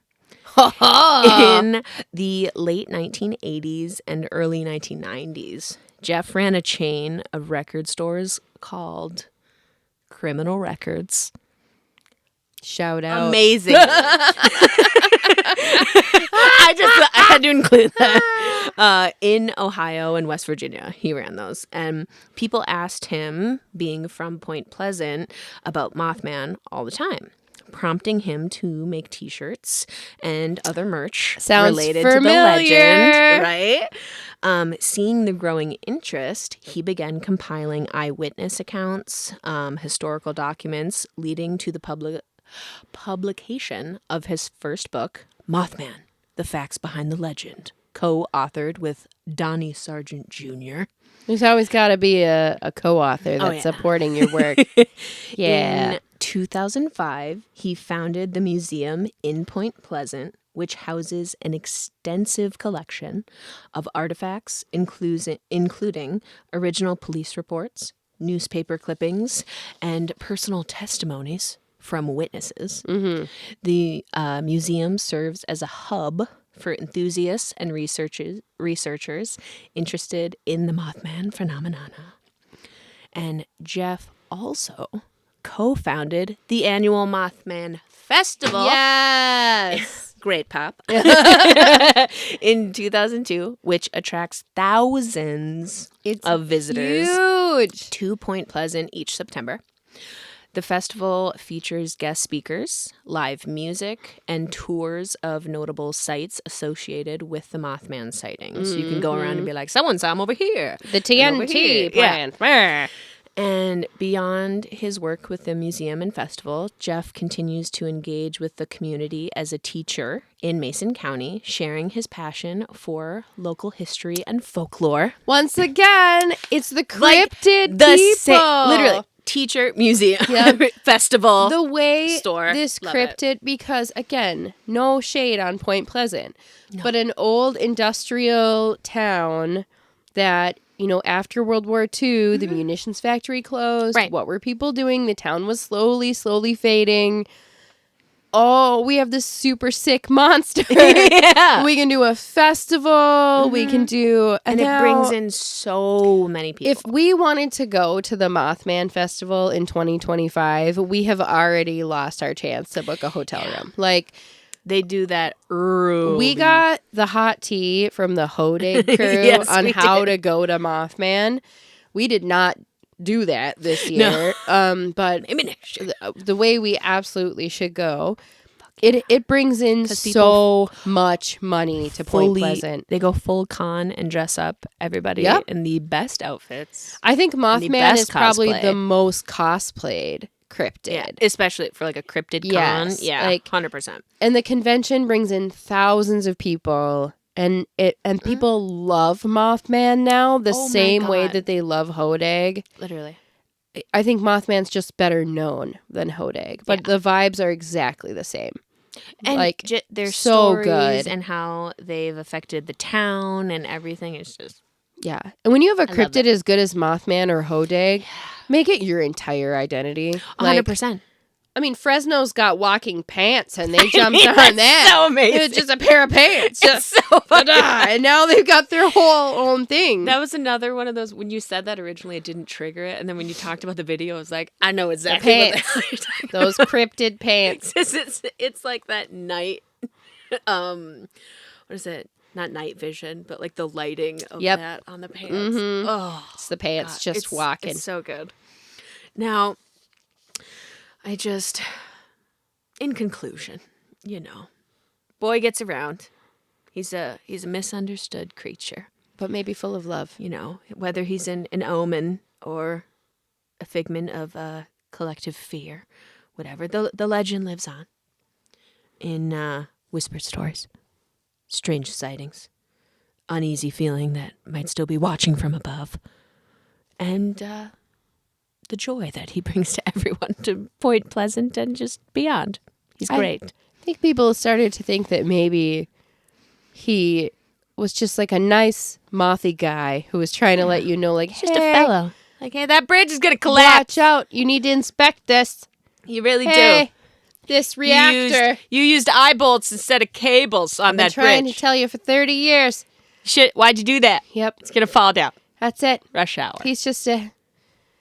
the late 1980s and early 1990s, Jeff ran a chain of record stores called Criminal Records.
Shout out.
Amazing. I had to include that. In Ohio and West Virginia, he ran those. And people asked him, being from Point Pleasant, about Mothman all the time, prompting him to make T-shirts and other merch related to the legend. Right? Seeing the growing interest, he began compiling eyewitness accounts, historical documents, leading to the publication of his first book, Mothman, The Facts Behind the Legend, co-authored with Donnie Sargent Jr.
There's always got to be a co-author that's supporting your work.
In 2005, he founded the museum in Point Pleasant, which houses an extensive collection of artifacts, including original police reports, newspaper clippings, and personal testimonies from witnesses. The museum serves as a hub for enthusiasts and researchers interested in the Mothman phenomena. And Jeff also co-founded the annual Mothman Festival.
Yes.
great pop, in 2002, which attracts thousands of visitors
Huge.
to Point Pleasant each September. The festival features guest speakers, live music, and tours of notable sites associated with the Mothman sightings. So you can go around and be like, someone saw him over here.
The
and over here."
TNT plant. Yeah.
And beyond his work with the museum and festival, Jeff continues to engage with the community as a teacher in Mason County, sharing his passion for local history and folklore.
Once again, it's the cryptid people.
Literally. Teacher, museum,
Yep.
festival,
The way
store.
this
Love
cryptid, because again, no shade on Point Pleasant, but an old industrial town that, you know, after World War II, the munitions factory closed.
Right.
What were people doing? The town was slowly fading. Oh, we have this super sick monster.
Yeah.
We can do a festival. We can do...
And it brings in so many people.
If we wanted to go to the Mothman Festival in 2025, we have already lost our chance to book a hotel room. Like,
they do that early.
we got the hot tea from the Hodag crew
Yes,
on
we
how
did.
to go to Mothman. We did not do that this year. But
Maybe next year.
the way we absolutely should go, it brings in
'Cause
so much money to Point Pleasant.
They go full con and dress up everybody
Yep.
in the best outfits.
I think Mothman
best
is probably
cosplay.
the most cosplayed cryptid.
Yeah, especially for like a cryptid con.
Yes,
Yeah,
like-
100%.
And the convention brings in thousands of people, and people love Mothman now the
Oh my
same way
God.
that they love Hodag.
Literally.
I think Mothman's just better known than Hodag, but the vibes are exactly the same.
And
like
their
so
stories
good.
and how they've affected the town and everything is just
Yeah, and when you have a
love
cryptid as good as Mothman or Hodag, make it your entire identity. Like,
100%.
I mean, Fresno's got walking pants, and they jumped on
that's
that.
so amazing.
It was just a pair of pants.
It's so funny.
Ta-da, and now they've got their whole own thing.
That was another one of those, when you said that originally, it didn't trigger it. And then when you talked about the video, it was like, I know exactly what the
pants.
hell you're talking
Those cryptid pants.
it's like that night, what is it? Not night vision, but like the lighting of
Yep.
that on the pants. Oh,
It's the pants
God,
just walking.
It's so good. Now, in conclusion, boy gets around. He's a misunderstood creature.
But maybe full of love.
Whether he's an omen or a figment of collective fear, whatever. The legend lives on in whispered stories, strange sightings, uneasy feeling that might still be watching from above, and the joy that he brings to everyone to Point Pleasant and just beyond. He's great.
I think people started to think that maybe he was just like a nice mothy guy who was trying to let you know, like,
Just
hey,
a fellow. Like, hey, that bridge is going to collapse.
watch out. You need to inspect this.
You really
Hey,
do.
this reactor.
You used eye bolts instead of cables on
I've been
that
trying
bridge.
to tell you for 30 years.
Shit, why'd you do that?
Yep,
It's going to fall down.
that's it.
Rush hour.
He's just a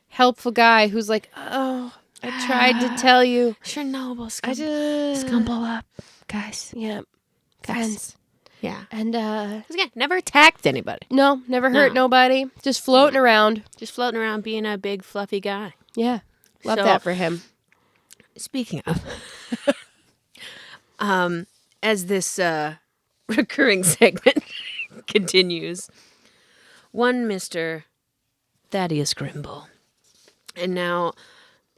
helpful guy who's like, oh, I tried to tell you.
Chernobyl.
I just...
Scumble up, guys.
Yeah,
Guys.
friends.
Yeah.
And,
'Cause again, never attacked anybody.
no, never hurt nobody. Just floating around.
Just floating around being a big, fluffy guy.
Yeah, love
So-
that for him.
Speaking of, as this recurring segment continues, one Mr. Thaddeus Grimble. And now,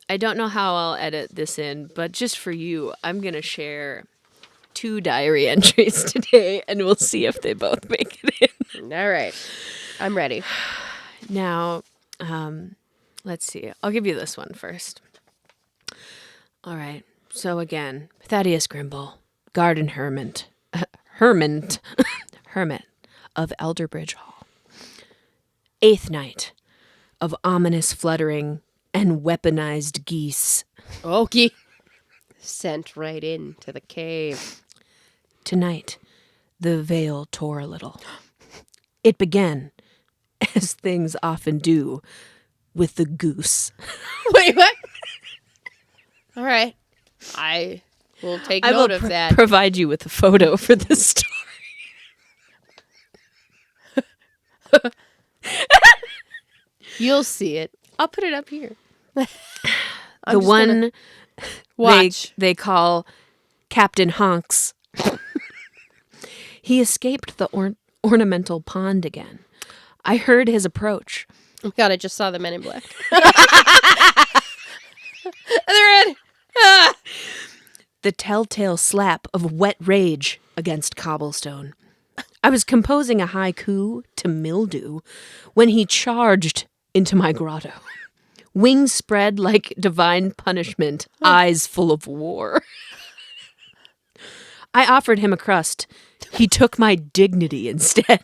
I don't know how I'll edit this in, but just for you, I'm going to share 2 diary entries today, and we'll see if they both make it in.
All right. I'm ready.
Now, let's see. I'll give you this one first. All right. So again, Thaddeus Grimble, garden hermit of Elderbridge Hall. 8th night of ominous fluttering and weaponized geese.
Okay. Sent right into the cave.
Tonight, the veil tore a little. It began, as things often do, with the goose.
Wait, what? All right. I We'll take
I
note
will
of that.
provide you with a photo for this story.
You'll see it. I'll put it up here.
The one
watch.
they call Captain Honks. He escaped the ornamental pond again. I heard his approach.
Oh God, I just saw the Men in Black. They're in. Ah!
The telltale slap of wet rage against cobblestone. I was composing a haiku to mildew when he charged into my grotto. Wings spread like divine punishment, eyes full of war. I offered him a crust. He took my dignity instead.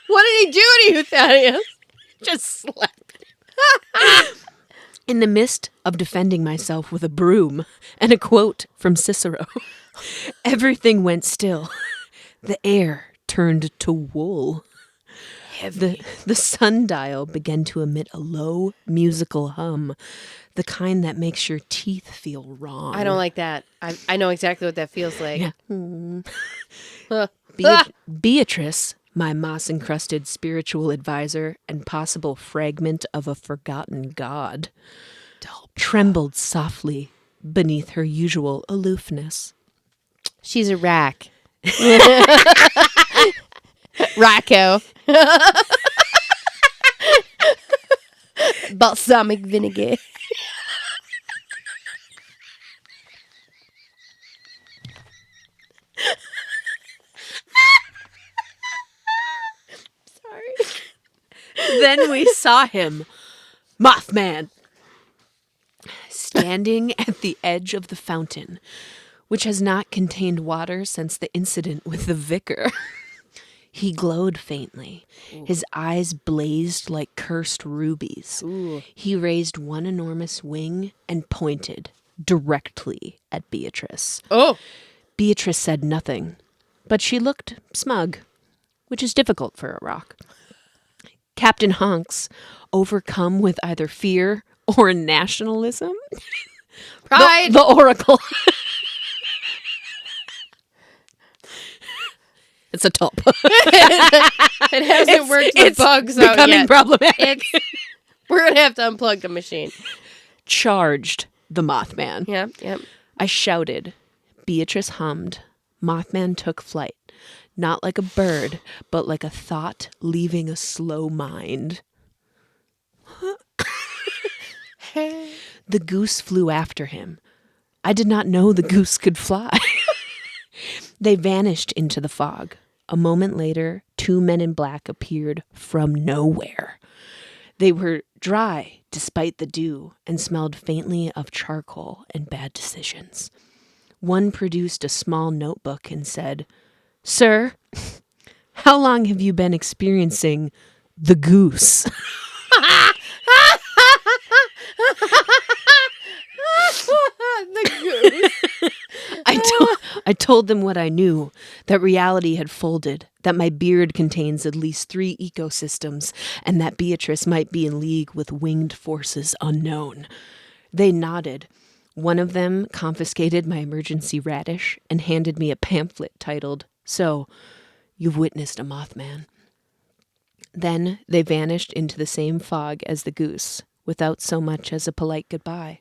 What did he do to you, Thaddeus?
Just slapped it. In the midst of defending myself with a broom and a quote from Cicero, everything went still. The air turned to wool. The sundial began to emit a low musical hum, the kind that makes your teeth feel wrong.
I don't like that. I know exactly what that feels like.
Yeah. Beatrice, my moss-encrusted spiritual advisor and possible fragment of a forgotten god, trembled softly beneath her usual aloofness.
She's a rack. Racco. Balsamic vinegar.
Then we saw him, Mothman, standing at the edge of the fountain, which has not contained water since the incident with the vicar. He glowed faintly. His eyes blazed like cursed rubies.
Ooh.
He raised one enormous wing and pointed directly at Beatrice.
Oh.
Beatrice said nothing, but she looked smug, which is difficult for a rock. Captain Honks, overcome with either fear or nationalism.
Pride.
The Oracle. It's a tulpa.
It hasn't worked with bugs out
becoming
yet.
problematic.
We're going to have to unplug the machine.
Charged the Mothman.
Yep.
I shouted. Beatrice hummed. Mothman took flight. Not like a bird, but like a thought leaving a slow mind. The goose flew after him. I did not know the goose could fly. They vanished into the fog. A moment later, two men in black appeared from nowhere. They were dry despite the dew and smelled faintly of charcoal and bad decisions. One produced a small notebook and said, "Sir, how long have you been experiencing the goose?"
The goose.
I told them what I knew, that reality had folded, that my beard contains at least 3 ecosystems, and that Beatrice might be in league with winged forces unknown. They nodded. One of them confiscated my emergency radish and handed me a pamphlet titled, "So, you've witnessed a Mothman." Then they vanished into the same fog as the goose, without so much as a polite goodbye.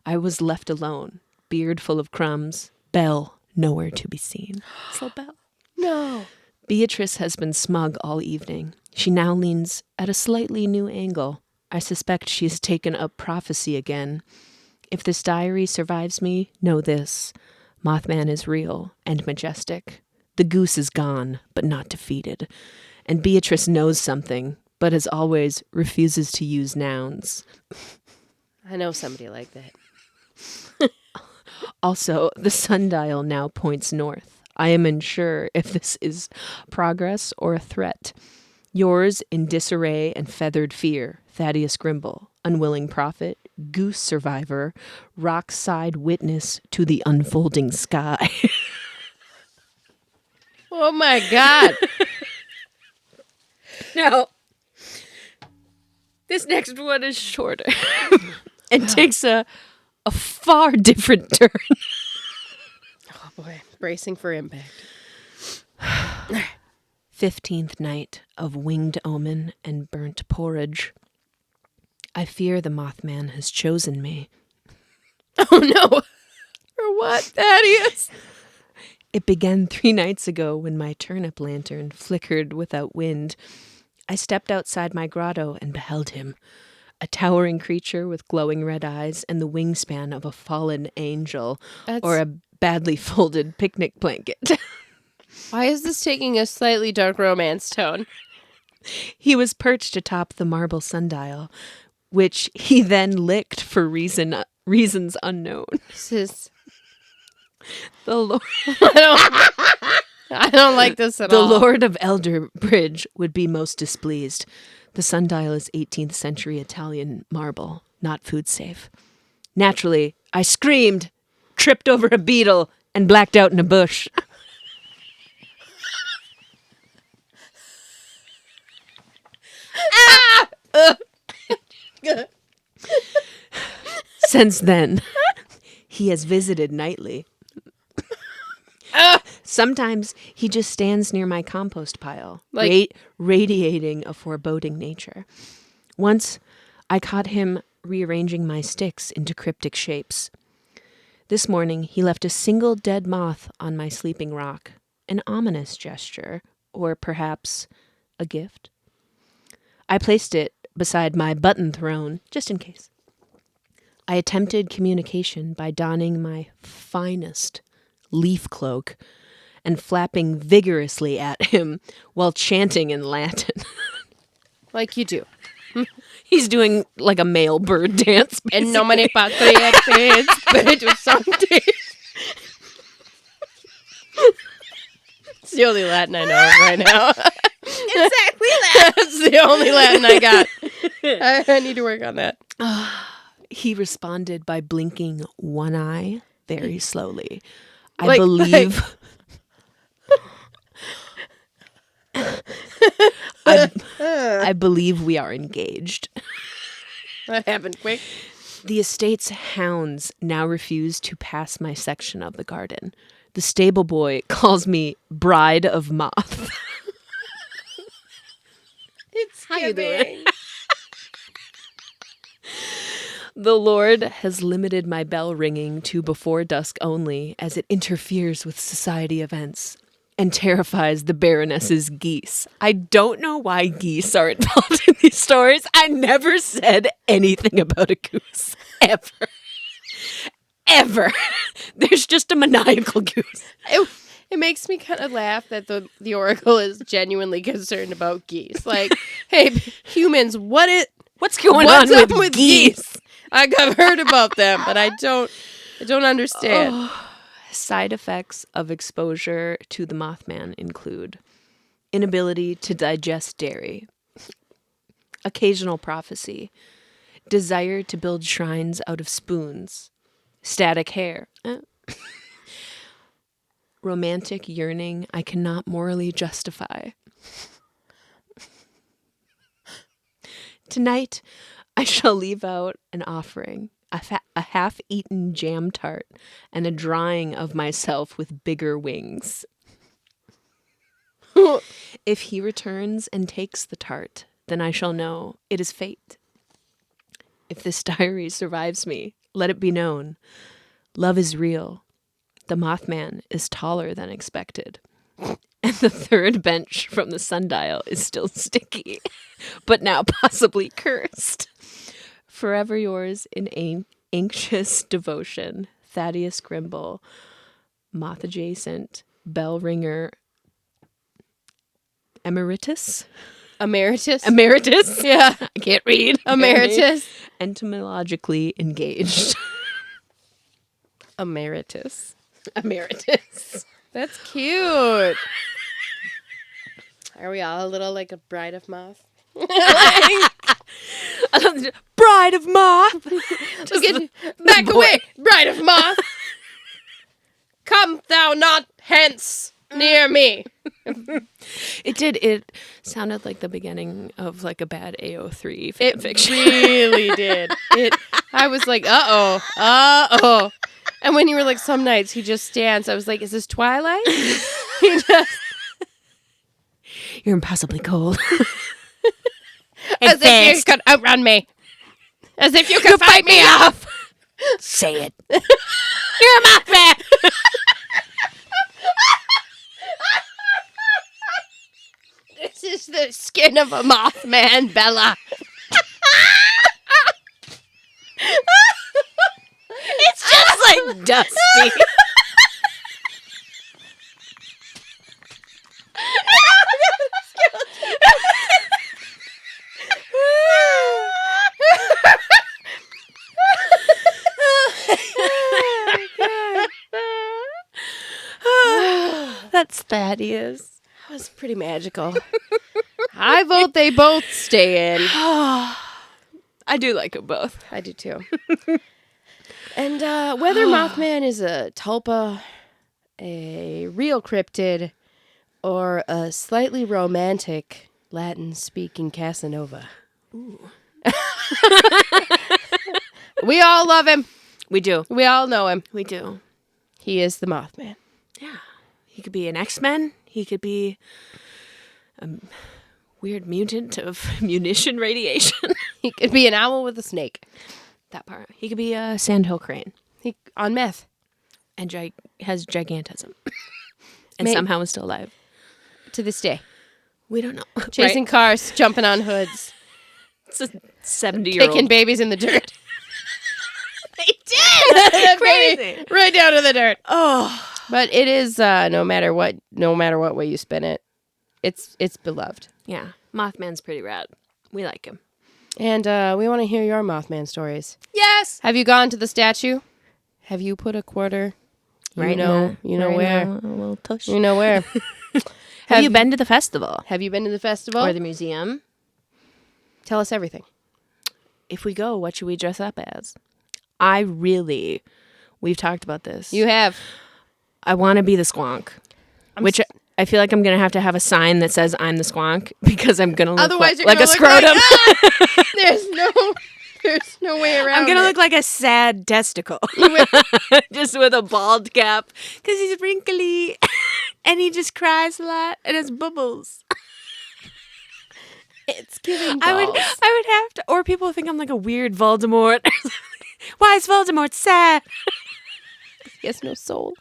I was left alone, beard full of crumbs, Belle nowhere to be seen.
So Belle. No.
Beatrice has been smug all evening. She now leans at a slightly new angle. I suspect she has taken up prophecy again. If this diary survives me, know this. Mothman is real and majestic. The goose is gone, but not defeated. And Beatrice knows something, but as always refuses to use nouns.
I know somebody like that.
Also, the sundial now points north. I am unsure if this is progress or a threat. Yours in disarray and feathered fear, Thaddeus Grimble, unwilling prophet, goose survivor, rockside witness to the unfolding sky.
Oh my God.
Now, this next one is shorter and takes a far different turn.
boy. Bracing for impact.
15th night of winged omen and burnt porridge. I fear the Mothman has chosen me.
Oh, no. For what, Thaddeus?
It began 3 nights ago when my turnip lantern flickered without wind. I stepped outside my grotto and beheld him, a towering creature with glowing red eyes and the wingspan of a fallen angel or a badly folded picnic blanket.
Why is this taking a slightly dark romance tone?
He was perched atop the marble sundial, which he then licked for reasons unknown.
This is...
The Lord...
I don't like this at all.
The Lord of Elderbridge would be most displeased. The sundial is 18th century Italian marble, not food safe. Naturally, I screamed, tripped over a beetle, and blacked out in a bush. Since then, he has visited nightly. Sometimes he just stands near my compost pile, radiating a foreboding nature. Once, I caught him rearranging my sticks into cryptic shapes. This morning, he left a single dead moth on my sleeping rock, an ominous gesture, or perhaps a gift. I placed it beside my button throne, just in case. I attempted communication by donning my finest leaf cloak and flapping vigorously at him while chanting in Latin.
Like you do.
He's doing like a male bird dance. Basically.
En nomine Patri et Filii et Spiritus Sancti. It's the only Latin I know right now.
Exactly that.
That's the only Latin I got. I need to work on that.
He responded by blinking one eye very slowly. I believe we are engaged.
That happened quick.
The estate's hounds now refuse to pass my section of the garden. The stable boy calls me Bride of Moth.
It's
how you doing? The Lord has limited my bell ringing to before dusk only, as it interferes with society events and terrifies the Baroness's geese. I don't know why geese are involved in these stories. I never said anything about a goose. Ever. Ever. There's just a maniacal goose.
It makes me kind of laugh that the Oracle is genuinely concerned about geese. Like, hey, humans, what's
going on with geese?
I've heard about them, but I don't understand.
Oh. Side effects of exposure to the Mothman include inability to digest dairy, occasional prophecy, desire to build shrines out of spoons, static hair, romantic yearning I cannot morally justify. Tonight, I shall leave out an offering, a half-eaten jam tart, and a drawing of myself with bigger wings. If he returns and takes the tart, then I shall know it is fate. If this diary survives me, let it be known. Love is real. The Mothman is taller than expected. And the third bench from the sundial is still sticky, but now possibly cursed. Forever yours in anxious devotion, Thaddeus Grimble, moth adjacent, bell ringer, emeritus?
Emeritus? Yeah.
I can't read.
Emeritus.
Entomologically engaged.
Emeritus.
That's
cute. Are we all a little like a bride of moth?
Bride of Moth!
Back away, bride of moth! Come thou not hence near me.
It sounded like the beginning of like a bad AO3
It
fiction.
really did. I was like, uh-oh. And when you were like, some nights he just stands, I was like, is this Twilight? He just...
You're impossibly cold.
As if you could outrun me. As if you could fight me off.
Say it.
You're a Mothman. This is the skin of a Mothman, Bella.
It's just like dusty. That's Thaddeus.
That was pretty magical. I vote they both stay in.
I do like them both.
I do too. And whether Mothman is a tulpa, a real cryptid, or a slightly romantic Latin-speaking Casanova. Ooh. We all love him.
We do.
We all know him.
We do.
He is the Mothman.
Yeah. He could be an X-Men. He could be a weird mutant of munition radiation.
He could be an owl with a snake.
That part. He could be a sandhill crane.
He on meth.
And has gigantism. And somehow is still alive.
To this day.
We don't know.
Chasing cars, jumping on hoods.
It's a 70-year-old.
Kicking babies in the dirt.
They did! Crazy.
Right down to the dirt.
Oh.
But it is, no matter what way you spin it, it's beloved.
Yeah. Mothman's pretty rad. We like him.
And we want to hear your Mothman stories.
Yes!
Have you gone to the statue? Have you put a quarter?
Right
You know where.
A little tush.
You know where.
Have you been to the festival?
Have you been to the festival?
Or the museum?
Tell us everything.
If we go, what should we dress up as? We've talked about this.
You have.
I want to be the squonk, which I feel like I'm going to have a sign that says I'm the squonk because I'm going to look like a scrotum.
There's no way around
I'm going to look like a sad testicle. Just with a bald cap because he's wrinkly and he just cries a lot and has bubbles.
It's giving balls.
I would have to, or people think I'm like a weird Voldemort. Why is Voldemort sad?
He has no soul.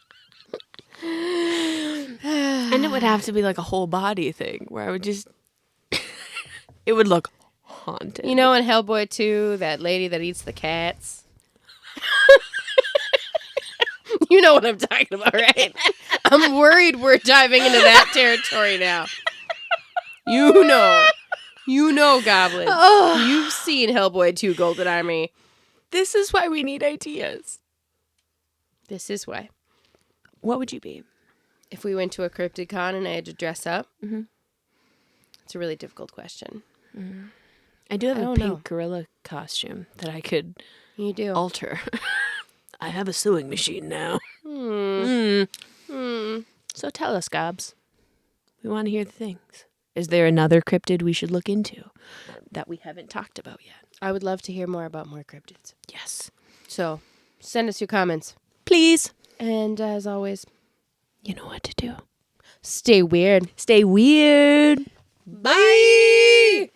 And it would have to be like a whole body thing where I would just, it would look haunted.
You know in Hellboy 2, that lady that eats the cats? You know what I'm talking about, right? I'm worried we're diving into that territory now. You know, Goblin.
Oh.
You've seen Hellboy 2 Golden Army.
This is why we need ideas.
This is why.
What would you be?
If we went to a cryptid con and I had to dress up?
Mm-hmm.
It's a really difficult question.
Mm-hmm. I do have a pink gorilla costume that I could alter. I have a sewing machine now. So tell us, Gobs. We want to hear the things. Is there another cryptid we should look into that we haven't talked about yet?
I would love to hear more about more cryptids.
Yes.
So send us your comments.
Please.
And as always,
you know what to do.
Stay weird.
Stay weird. Bye.